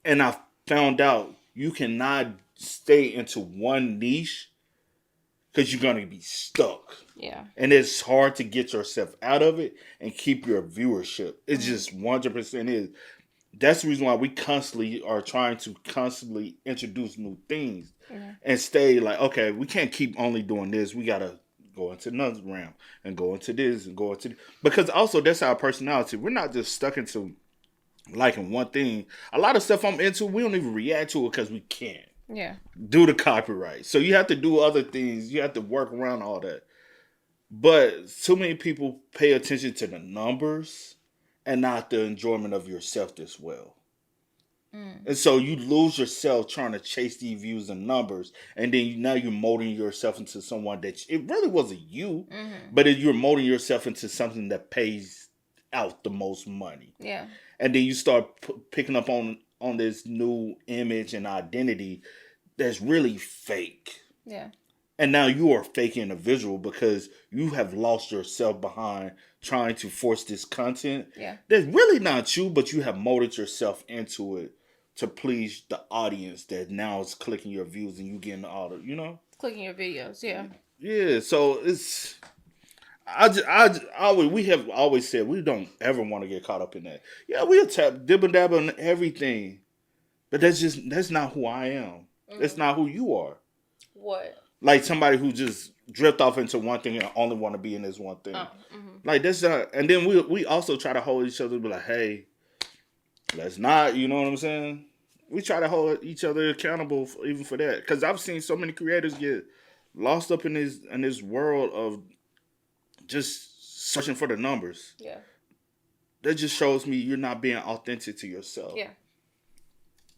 And I found out you cannot stay into one niche because you're going to be stuck. Yeah. And it's hard to get yourself out of it and keep your viewership. It's just 100% is. That's the reason why we constantly are trying to constantly introduce new things and stay like, okay, we can't keep only doing this. We got to go into another realm and go into this and go into this. Because also that's our personality. We're not just stuck into liking one thing. A lot of stuff I'm into, we don't even react to it because we can't. Yeah. Do the copyright. So you have to do other things. You have to work around all that. But too many people pay attention to the numbers and not the enjoyment of yourself as well. And so you lose yourself trying to chase these views and numbers. And then now you're molding yourself into someone that it really wasn't you. But you're molding yourself into something that pays out the most money. Yeah. And then you start picking up on this new image and identity that's really fake. Yeah. And now you are a fake individual because you have lost yourself behind trying to force this content. Yeah. That's really not you, but you have molded yourself into it to please the audience that now is clicking your views and you getting all the, Clicking your videos, yeah. Yeah, so it's... we have always said we don't ever want to get caught up in that. Yeah, we'll dib and dab on everything, but that's not who I am. That's not who you are. What? Like somebody who just drift off into one thing and only want to be in this one thing. Like that's not. And then we also try to hold each other, be like, hey, let's not. You know what I'm saying? We try to hold each other accountable even for that, because I've seen so many creators get lost up in this world of just searching for the numbers. Yeah. That just shows me you're not being authentic to yourself. Yeah.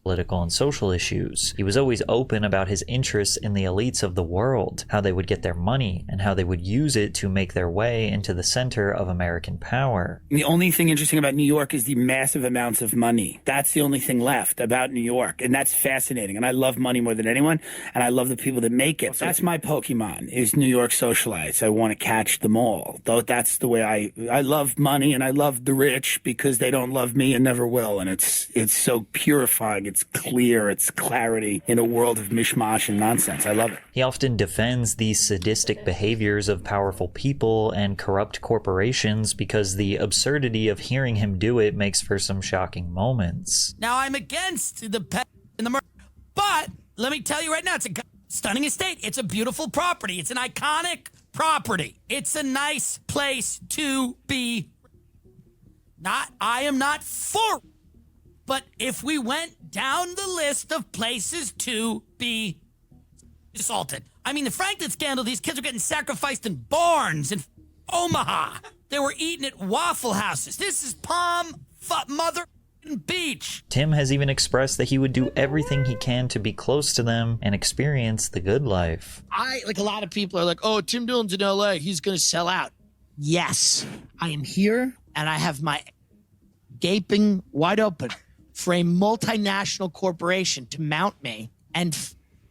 Political and social issues. He was always open about his interests in the elites of the world, how they would get their money, and how they would use it to make their way into the center of American power. The only thing interesting about New York is the massive amounts of money. That's the only thing left about New York, and that's fascinating. And I love money more than anyone, and I love the people that make it. That's my Pokemon, is New York socialites. I want to catch them all. Though that's the way I love money, and I love the rich because they don't love me and never will. And it's so purifying. It's clear, it's clarity in a world of mishmash and nonsense. I love it. He often defends the sadistic behaviors of powerful people and corrupt corporations because the absurdity of hearing him do it makes for some shocking moments. Now, I'm against the pet and the murder, but let me tell you right now, it's a stunning estate. It's a beautiful property. It's an iconic property. It's a nice place to be. I am not for. But if we went down the list of places to be assaulted, I mean, the Franklin scandal, these kids are getting sacrificed in barns and Omaha. They were eating at Waffle Houses. This is Palm Mother Beach. Tim has even expressed that he would do everything he can to be close to them and experience the good life. Like a lot of people are like, oh, Tim Dillon's in LA. He's going to sell out. Yes, I am here and I have my gaping wide open for a multinational corporation to mount me and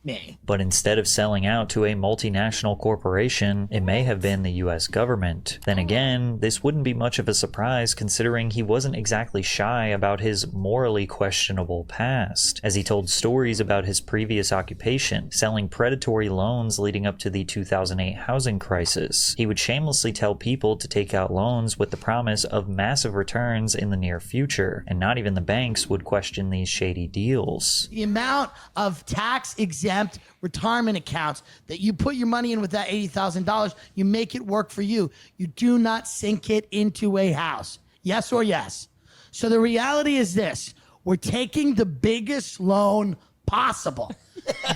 me. But instead of selling out to a multinational corporation, it may have been the US government. Then again, this wouldn't be much of a surprise considering he wasn't exactly shy about his morally questionable past, as he told stories about his previous occupation, selling predatory loans leading up to the 2008 housing crisis. He would shamelessly tell people to take out loans with the promise of massive returns in the near future, and not even the banks would question these shady deals. The amount of tax-exempt retirement accounts that you put your money in with that $80,000, you make it work for you. You do not sink it into a house. Yes or yes? So the reality is this. We're taking the biggest loan possible.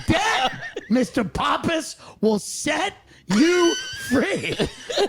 Debt, Mr. Pappas, will set you free.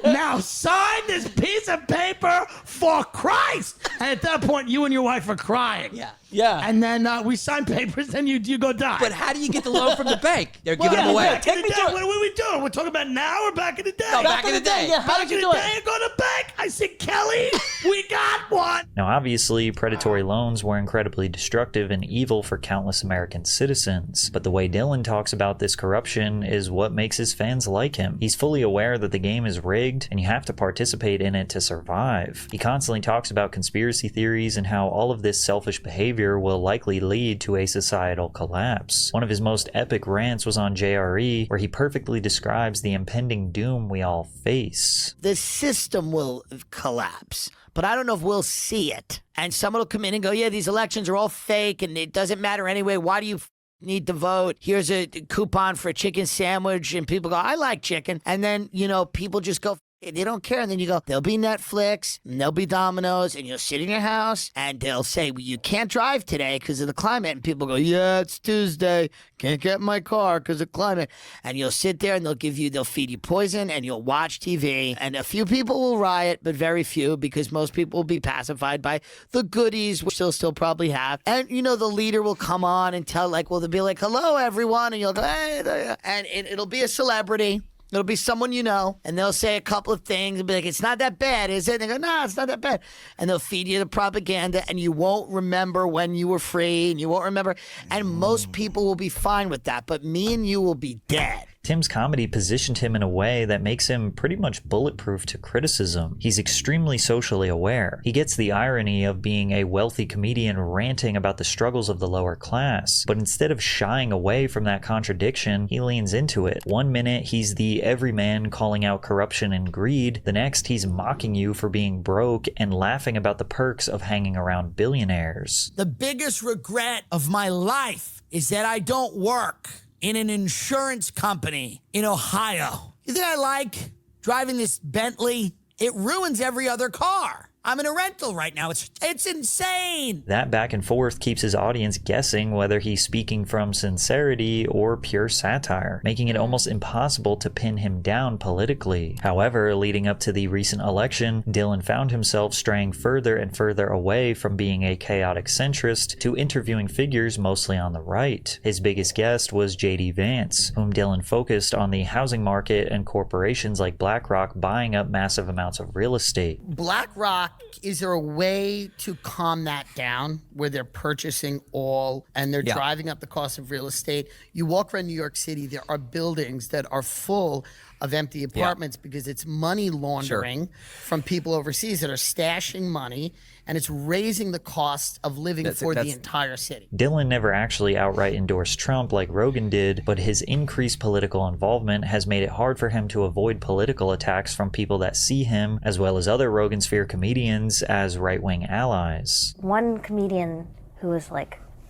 Now sign this piece of paper for Christ. And at that point, you and your wife are crying. Yeah. And then we sign papers, and you go die. But how do you get the loan from the bank? They're giving them away. Take me through it. What are we doing? We're talking about now or back in the day? No, back in the day. Yeah, back in the day, I go to the bank. I said, Kelly, we got one. Now obviously, predatory loans were incredibly destructive and evil for countless American citizens, but the way Dillon talks about this corruption is what makes his fans like him. He's fully aware that the game is rigged and you have to participate in it to survive. He constantly talks about conspiracy theories and how all of this selfish behavior will likely lead to a societal collapse. One of his most epic rants was on JRE, where he perfectly describes the impending doom we all face. The system will collapse, but I don't know if we'll see it. And someone will come in and go, yeah, these elections are all fake and it doesn't matter anyway. Why do you need to vote? Here's a coupon for a chicken sandwich. And people go, I like chicken. And then, people just go, they don't care. And then you go, there'll be Netflix, and there'll be Domino's, and you'll sit in your house, and they'll say, well, you can't drive today because of the climate. And people go, yeah, it's Tuesday. Can't get in my car because of climate. And you'll sit there, and they'll feed you poison, and you'll watch TV. And a few people will riot, but very few, because most people will be pacified by the goodies, which they'll still probably have. And, the leader will come on and tell, they'll be like, hello, everyone. And you'll go, hey, and it'll be a celebrity. It'll be someone you know, and they'll say a couple of things and be like, it's not that bad, is it? And they go, no, it's not that bad. And they'll feed you the propaganda, and you won't remember when you were free, and you won't remember. And most people will be fine with that, but me and you will be dead. Tim's comedy positioned him in a way that makes him pretty much bulletproof to criticism. He's extremely socially aware. He gets the irony of being a wealthy comedian ranting about the struggles of the lower class, but instead of shying away from that contradiction, he leans into it. One minute, he's the everyman calling out corruption and greed. The next, he's mocking you for being broke and laughing about the perks of hanging around billionaires. The biggest regret of my life is that I don't work in an insurance company in Ohio. You think I like driving this Bentley? It ruins every other car. I'm in a rental right now. It's insane. That back and forth keeps his audience guessing whether he's speaking from sincerity or pure satire, making it almost impossible to pin him down politically. However, leading up to the recent election, Dillon found himself straying further and further away from being a chaotic centrist to interviewing figures mostly on the right. His biggest guest was J.D. Vance, whom Dillon focused on the housing market and corporations like BlackRock buying up massive amounts of real estate. BlackRock, is there a way to calm that down where they're purchasing all and they're driving up the cost of real estate? You walk around New York City, there are buildings that are full of empty apartments because it's money laundering from people overseas that are stashing money, and it's raising the cost of living for the entire city. Dillon never actually outright endorsed Trump like Rogan did, but his increased political involvement has made it hard for him to avoid political attacks from people that see him, as well as other Rogan sphere comedians, as right-wing allies. One comedian who was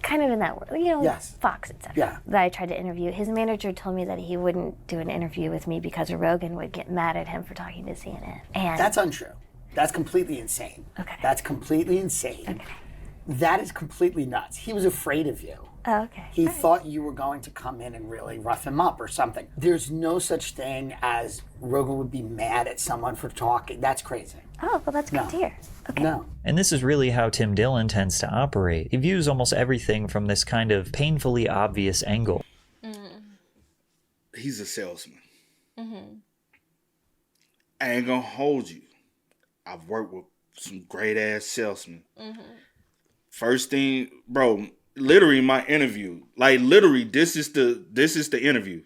kind of in that, Fox, etc. That I tried to interview. His manager told me that he wouldn't do an interview with me because Rogan would get mad at him for talking to CNN. And that's untrue. That's completely insane. Okay. That's completely insane. Okay. That is completely nuts. He was afraid of you. Oh, okay. He thought you were going to come in and really rough him up or something. There's no such thing as Rogan would be mad at someone for talking. That's crazy. Oh, well, that's good to hear. Okay. No. And this is really how Tim Dillon tends to operate. He views almost everything from this kind of painfully obvious angle. He's a salesman. Mm-hmm. I ain't gonna hold you. I've worked with some great ass salesmen. Mm-hmm. First thing, bro, literally my interview. Like literally, this is the interview.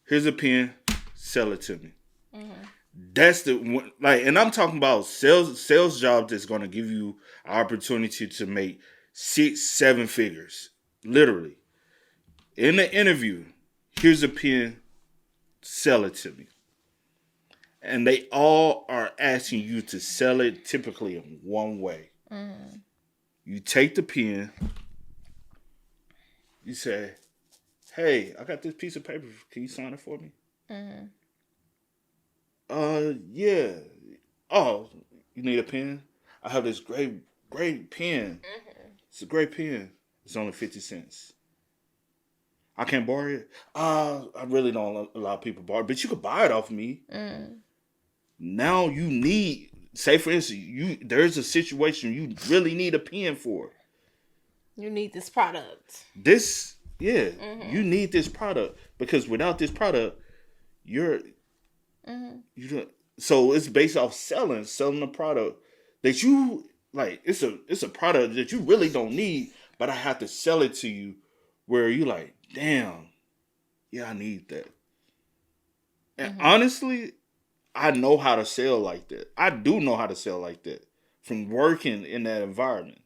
Here's a pen, sell it to me. Mm-hmm. That's the one, like, and I'm talking about sales job that's gonna give you an opportunity to make 6-7 figures. Literally. In the interview, here's a pen, sell it to me. And they all are asking you to sell it typically in one way. Mm-hmm. You take the pen, you say, hey, I got this piece of paper. Can you sign it for me? Mm-hmm. Yeah. Oh, you need a pen? I have this great pen. Mm-hmm. It's a great pen. It's only 50 cents. I can't borrow it? I really don't allow people to borrow it, but you could buy it off me. Mm. Now you need, say for instance, there's a situation you really need a pen for. You need this product. You need this product, because without this product, you don't. So it's based off selling a product that you like. It's a product that you really don't need, but I have to sell it to you where you like, damn, yeah, I need that. And honestly, I know how to sell like that. I do know how to sell like that from working in that environment.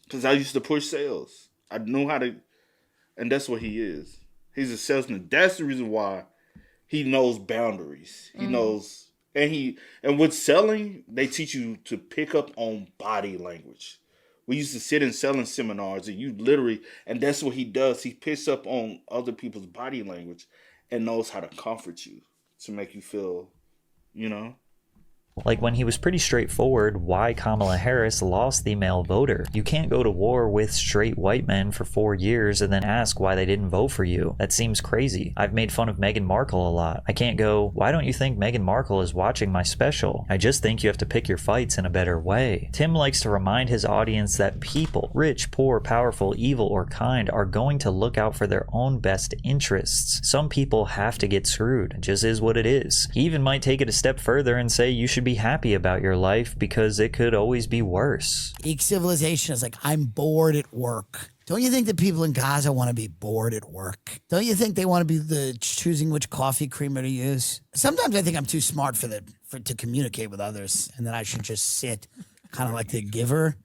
Because I used to push sales. I know how to, and that's what he is. He's a salesman. That's the reason why he knows boundaries. He knows, and with selling, they teach you to pick up on body language. We used to sit in selling seminars, and you literally, and that's what he does. He picks up on other people's body language and knows how to comfort you to make you feel, Like when he was pretty straightforward why Kamala Harris lost the male voter. You can't go to war with straight white men for 4 years and then ask why they didn't vote for you. That seems crazy. I've made fun of Meghan Markle a lot. I can't go, why don't you think Meghan Markle is watching my special? I just think you have to pick your fights in a better way. Tim likes to remind his audience that people, rich, poor, powerful, evil, or kind, are going to look out for their own best interests. Some people have to get screwed. It just is what it is. He even might take it a step further and say you should be happy about your life because it could always be worse. Peak civilization is like, I'm bored at work. Don't you think that people in Gaza want to be bored at work? Don't you think they want to be choosing which coffee creamer to use? Sometimes I think I'm too smart to communicate with others, and that I should just sit kind of like the giver.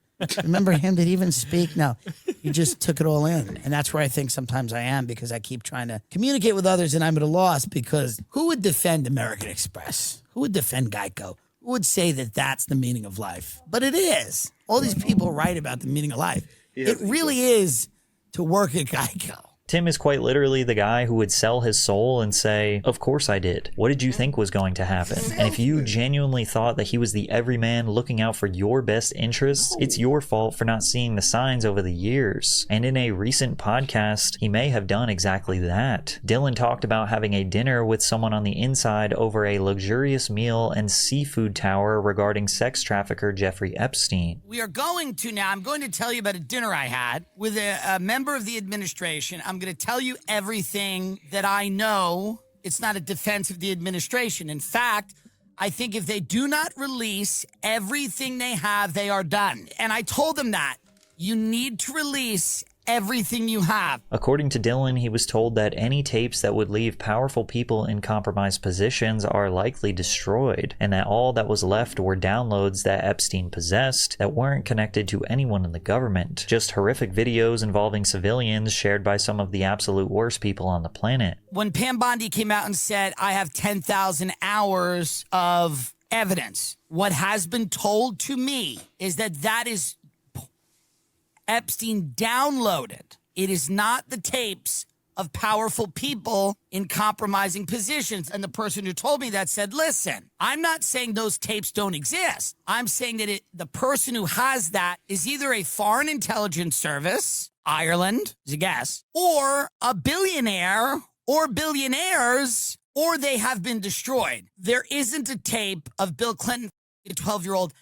Remember him? Did he even speak? No, he just took it all in. And that's where I think sometimes I am, because I keep trying to communicate with others and I'm at a loss, because who would defend American Express? Who would defend Geico? Who would say that that's the meaning of life? But it is. All these people write about the meaning of life. It really is to work at Geico. Tim is quite literally the guy who would sell his soul and say, of course I did. What did you think was going to happen? And if you genuinely thought that he was the everyman looking out for your best interests, it's your fault for not seeing the signs over the years. And in a recent podcast, he may have done exactly that. Dillon talked about having a dinner with someone on the inside over a luxurious meal and seafood tower regarding sex trafficker Jeffrey Epstein. We are going to now, I'm going to tell you about a dinner I had with a member of the administration. I'm going to tell you everything that I know. It's not a defense of the administration. In fact, I think if they do not release everything they have, they are done. And I told them that. You need to release everything you have. According to Dillon, he was told that any tapes that would leave powerful people in compromised positions are likely destroyed, and that all that was left were downloads that Epstein possessed that weren't connected to anyone in the government. Just horrific videos involving civilians shared by some of the absolute worst people on the planet. When Pam Bondi came out and said, I have 10,000 hours of evidence, what has been told to me is that is Epstein downloaded. It is not the tapes of powerful people in compromising positions. And the person who told me that said, listen, I'm not saying those tapes don't exist. I'm saying that the person who has that is either a foreign intelligence service, Ireland, is a guess, or a billionaire or billionaires, or they have been destroyed. There isn't a tape of Bill Clinton, a 12-year-old,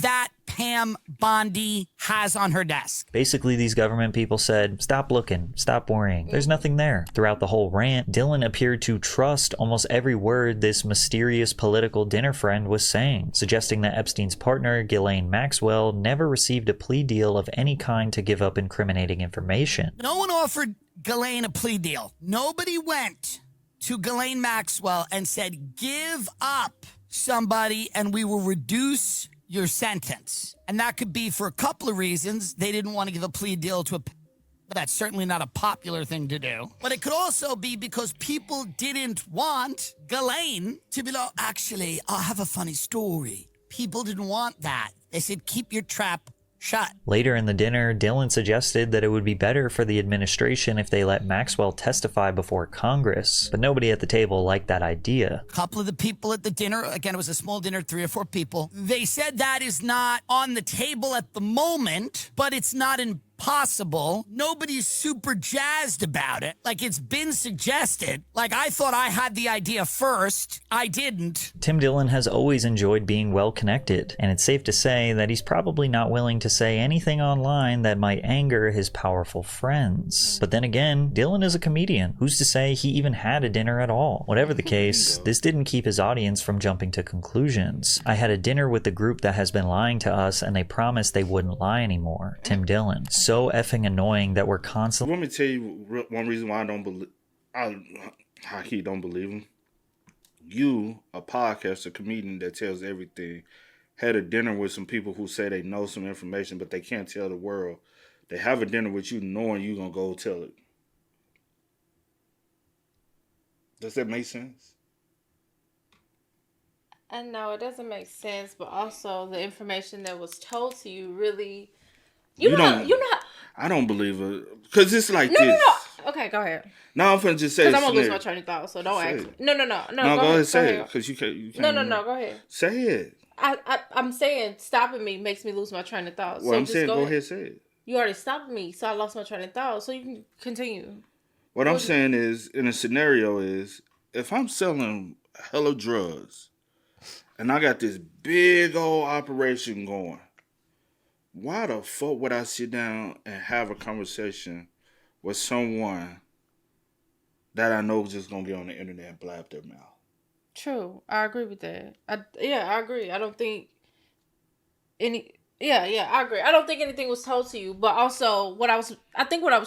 that Pam Bondi has on her desk. Basically, these government people said, stop looking, stop worrying. There's nothing there. Throughout the whole rant, Dillon appeared to trust almost every word this mysterious political dinner friend was saying, suggesting that Epstein's partner, Ghislaine Maxwell, never received a plea deal of any kind to give up incriminating information. No one offered Ghislaine a plea deal. Nobody went to Ghislaine Maxwell and said, give up somebody and we will reduce your sentence. And that could be for a couple of reasons. They didn't want to give a plea deal to a... That's certainly not a popular thing to do. But it could also be because people didn't want Ghislaine to be like, actually, I have a funny story. People didn't want that. They said, keep your trap shut. Later in the dinner, Dillon suggested that it would be better for the administration if they let Maxwell testify before Congress, but nobody at the table liked that idea. A couple of the people at the dinner, again, it was a small dinner, 3 or 4 people, they said that is not on the table at the moment, but it's not impossible. Nobody's super jazzed about it. Like, it's been suggested. Like, I thought I had the idea first. I didn't. Tim Dillon has always enjoyed being well connected, and it's safe to say that he's probably not willing to say anything online that might anger his powerful friends. But then again, Dillon is a comedian. Who's to say he even had a dinner at all? Whatever the case, this didn't keep his audience from jumping to conclusions. I had a dinner with the group that has been lying to us, and they promised they wouldn't lie anymore. Tim Dillon. So effing annoying that we're constantly... Let me tell you one reason why I don't believe... I don't believe him. You, a podcaster, comedian that tells everything, had a dinner with some people who say they know some information, but they can't tell the world. They have a dinner with you knowing you're going to go tell it. Does that make sense? And no, it doesn't make sense, but also the information that was told to you really... You know I don't believe it. Because it's like no, this. No. Okay, go ahead. No, I'm finna just say because I'm going to lose my train of thought, so don't ask me. No, go ahead. Say it. Because you can't No, go ahead. Say it. I'm saying stopping me makes me lose my train of thought. Well, so I'm saying go ahead, say it. You already stopped me, so I lost my train of thought, so you can continue. What I'm saying is, in a scenario is, if I'm selling hella drugs, and I got this big old operation going, why the fuck would I sit down and have a conversation with someone that I know is just gonna get on the internet and blab their mouth? True, I agree with that. I agree. I don't think any. I agree. I don't think anything was told to you, but also what I was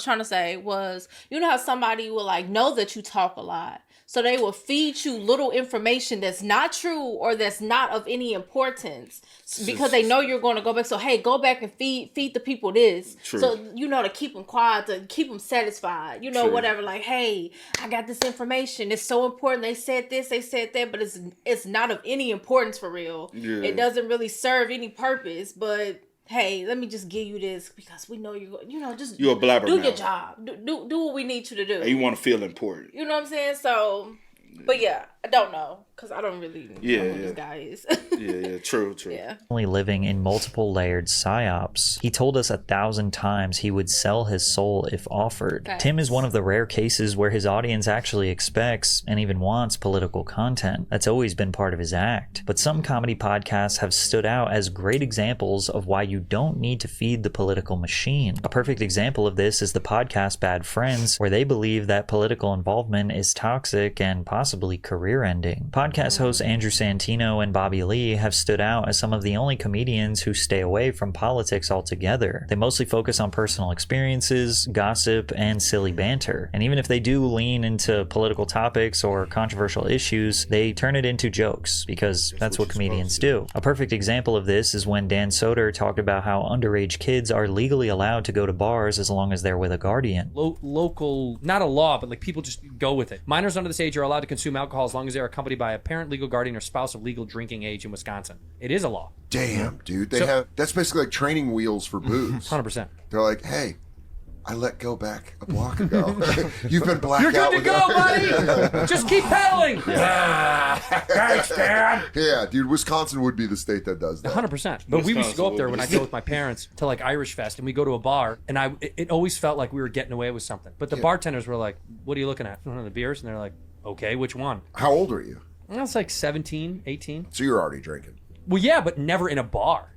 trying to say was, you know how somebody will like know that you talk a lot, so they will feed you little information that's not true or that's not of any importance because they know you're going to go back. So hey, go back and feed the people this. True. So you know, to keep them quiet, to keep them satisfied. You know, True. Whatever. Like, hey, I got this information. It's so important. They said this, they said that, but it's not of any importance for real. Yeah. It doesn't really serve any purpose, but hey, let me just give you this because we know you're just you're a blabber. Do your job. Do what we need you to do. And you want to feel important. You know what I'm saying? So, but yeah, I don't know because I don't really know who this guy is. True. Yeah. Only living in multiple layered psyops. He told us 1,000 times he would sell his soul if offered. Thanks. Tim is one of the rare cases where his audience actually expects and even wants political content. That's always been part of his act. But some comedy podcasts have stood out as great examples of why you don't need to feed the political machine. A perfect example of this is the podcast Bad Friends, where they believe that political involvement is toxic and possibly career-ending. Podcast hosts Andrew Santino and Bobby Lee have stood out as some of the only comedians who stay away from politics altogether. They mostly focus on personal experiences, gossip, and silly banter. And even if they do lean into political topics or controversial issues, they turn it into jokes, because that's what comedians do. A perfect example of this is when Dan Soder talked about how underage kids are legally allowed to go to bars as long as they're with a guardian. Local, not a law, but like people just go with it. Minors under this age are allowed to consume alcohol as long as they are accompanied by a parent, legal guardian, or spouse of legal drinking age in Wisconsin. It is a law. Damn, dude. That's basically like training wheels for booze. 100%. They're like, hey, I let go back a block ago. You've been blacked out. You're good to go, buddy. Just keep pedaling. Yeah. Thanks, Dad. Yeah, dude, Wisconsin would be the state that does that. 100%. But we used to go up there when I go with my parents to like Irish Fest, and we go to a bar, and it always felt like we were getting away with something. But the bartenders were like, "What are you looking at?" One of the beers, and they're like, "Okay, which one?" How old are you? I was like 17, 18. So you're already drinking. Well, yeah, but never in a bar.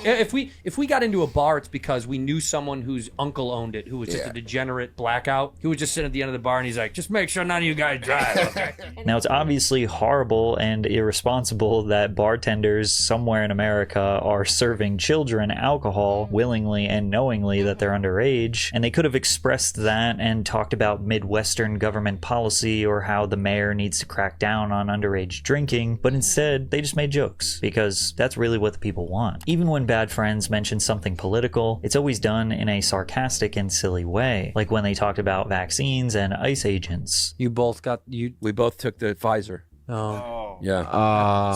If we got into a bar, it's because we knew someone whose uncle owned it, who was just a degenerate blackout. He was just sitting at the end of the bar, and he's like, "Just make sure none of you guys drive." Okay. Now, it's obviously horrible and irresponsible that bartenders somewhere in America are serving children alcohol willingly and knowingly that they're underage, and they could have expressed that and talked about Midwestern government policy or how the mayor needs to crack down on underage drinking, but instead they just made jokes because that's really what the people want. Even when bad friends mention something political, it's always done in a sarcastic and silly way, like when they talked about vaccines and ICE agents. We both took the Pfizer.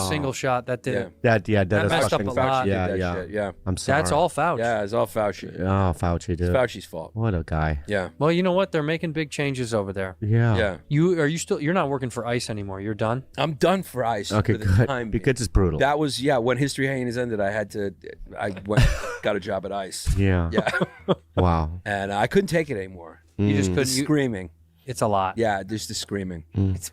Single shot. That did it. That is messed up fucking a lot. Yeah. I'm sorry. That's all Fauci. Yeah, it's all Fauci. Oh, Fauci, dude. It's Fauci's fault. What a guy. Yeah. Well, you know what? They're making big changes over there. Yeah. You're not working for ICE anymore. You're done? I'm done for ICE. Okay, for the good. time Because it's brutal. That was, when History Hyenas ended, I got a job at ICE. Yeah. Yeah. Wow. And I couldn't take it anymore. You just couldn't. Screaming. It's a lot. Yeah, just the screaming.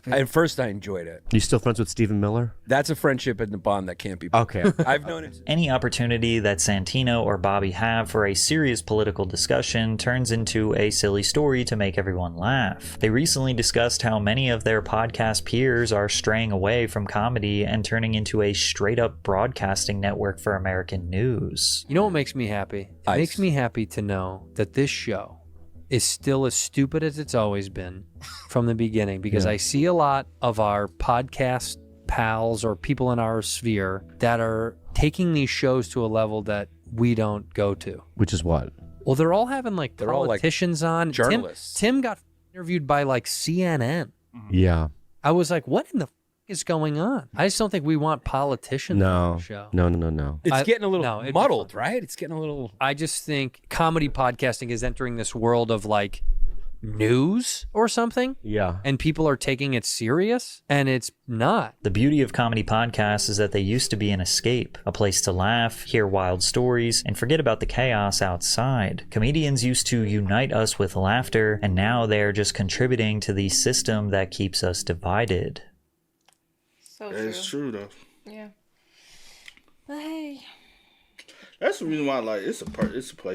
At first, I enjoyed it. You still friends with Stephen Miller? That's a friendship and a bond that can't be broken. Okay. I've known it. Any opportunity that Santino or Bobby have for a serious political discussion turns into a silly story to make everyone laugh. They recently discussed how many of their podcast peers are straying away from comedy and turning into a straight-up broadcasting network for American news. You know what makes me happy? It makes me happy to know that this show is still as stupid as it's always been from the beginning, because I see a lot of our podcast pals or people in our sphere that are taking these shows to a level that we don't go to. Which is what? Well, they're all having like politicians on. Journalists. Tim got interviewed by like CNN. Yeah. I was like, what in the is going on? I just don't think we want politicians on the show. No. It's getting a little muddled, right? It's getting a little... I just think comedy podcasting is entering this world of like news or something. Yeah. And people are taking it serious, and it's not. The beauty of comedy podcasts is that they used to be an escape, a place to laugh, hear wild stories, and forget about the chaos outside. Comedians used to unite us with laughter, and now they're just contributing to the system that keeps us divided. It's true though. Yeah. But hey, that's the reason why it's a place for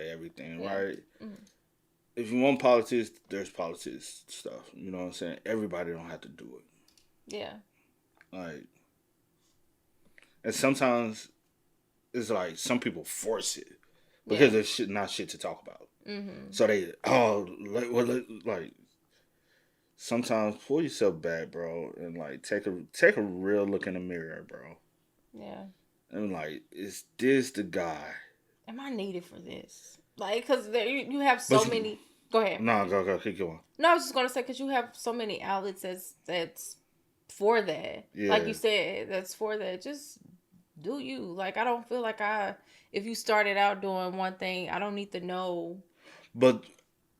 everything, right? Mm-hmm. If you want politics, there's politics stuff. You know what I'm saying? Everybody don't have to do it. Yeah. Like, and sometimes it's like some people force it because there's not shit to talk about. Mm-hmm. So they like. Sometimes pull yourself back, bro, and like take a real look in the mirror, bro. Yeah. And like, is this the guy? Am I needed for this? Like, because you have so many. Go ahead. No, go, keep going. No, I was just gonna say because you have so many outlets that's for that. Yeah. Like you said, that's for that. Just do you. Like, I don't feel like if you started out doing one thing, I don't need to know. But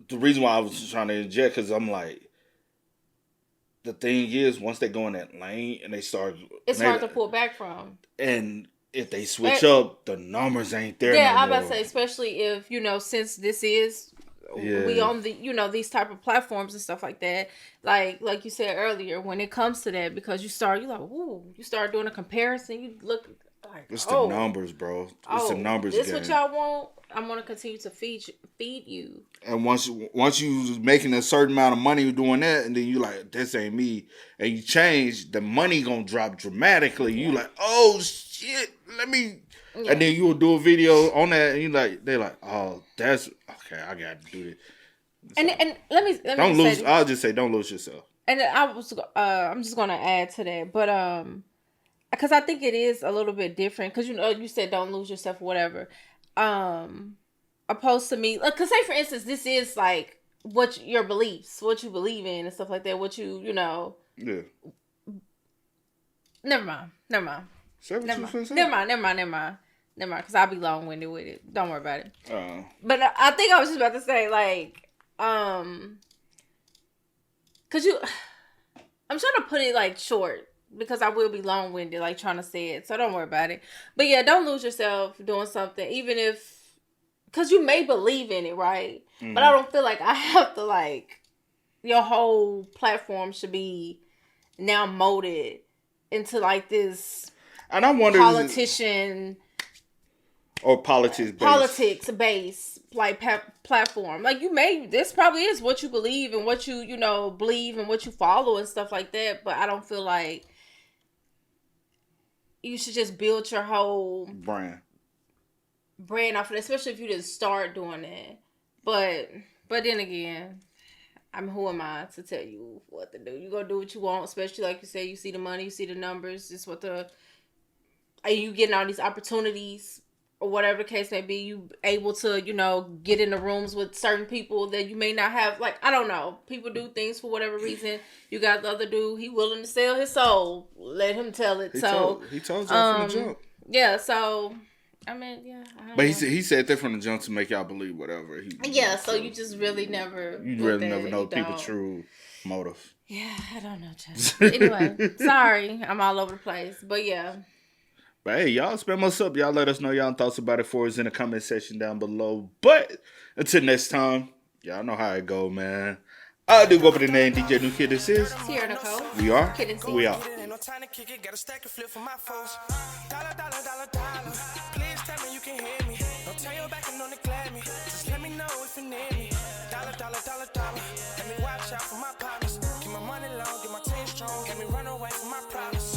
the reason why I was trying to inject, because I'm like, the thing is, once they go in that lane and they start... It's hard to pull back from. And if they switch up, the numbers ain't there Yeah, no I'm about more. to say, especially if, since this is... We on the, these type of platforms and stuff like that. Like you said earlier, when it comes to that, because you start doing a comparison, you look like, it's the numbers, bro. It's the numbers this game. What y'all want? I'm gonna continue to feed you. And once you making a certain amount of money doing that, and then you like, this ain't me, and you change, the money gonna drop dramatically. You like, oh shit, let me. Yeah. And then you will do a video on that, and they're like, oh, that's okay. I got to do this. And let me don't lose. Say, I'll just say, don't lose yourself. And I'm just gonna add to that, but because I think it is a little bit different. Because you said don't lose yourself or whatever. Opposed to me, because say for instance, this is like what your beliefs, what you believe in, and stuff like that. What Yeah. Never mind. Never mind. Because I'll be long winded with it. Don't worry about it. But I think I was just about to say, like, because I'm trying to put it like short because I will be long-winded, like trying to say it. So don't worry about it. But yeah, don't lose yourself doing something, even if, because you may believe in it, right? Mm-hmm. But I don't feel like I have to like, your whole platform should be now molded into like this. And I wonder, politician or politics based like platform. Like this probably is what you believe and what you believe and what you follow and stuff like that. But I don't feel like you should just build your whole brand off of it, especially if you just start doing it. But then again, who am I to tell you what to do? You gonna do what you want, especially like you say, you see the money, you see the numbers. It's are you getting all these opportunities or whatever the case may be? You able to, get in the rooms with certain people that you may not have. Like, I don't know. People do things for whatever reason. You got the other dude, he willing to sell his soul. Let him tell it. He told you from the jump. Yeah, so, I mean, yeah. But he said that from the jump to make y'all believe whatever. So you just really never... You really never know people's true motive. Yeah, I don't know, Jeff. Anyway, sorry. I'm all over the place. But yeah. But hey, y'all spam us up. Y'all let us know y'all thoughts about it for us in the comment section down below. But until next time, y'all know how it go, man. I do go by the name DJ New Kid. This is Sierra Nicole. We are. We are. Please tell me you can hear me. Don't turn your back and don't neglect me. Just let me know if you need me. Dollar. Let me watch out for my problems. Keep my money low, get my team strong. Let me run away from my problems.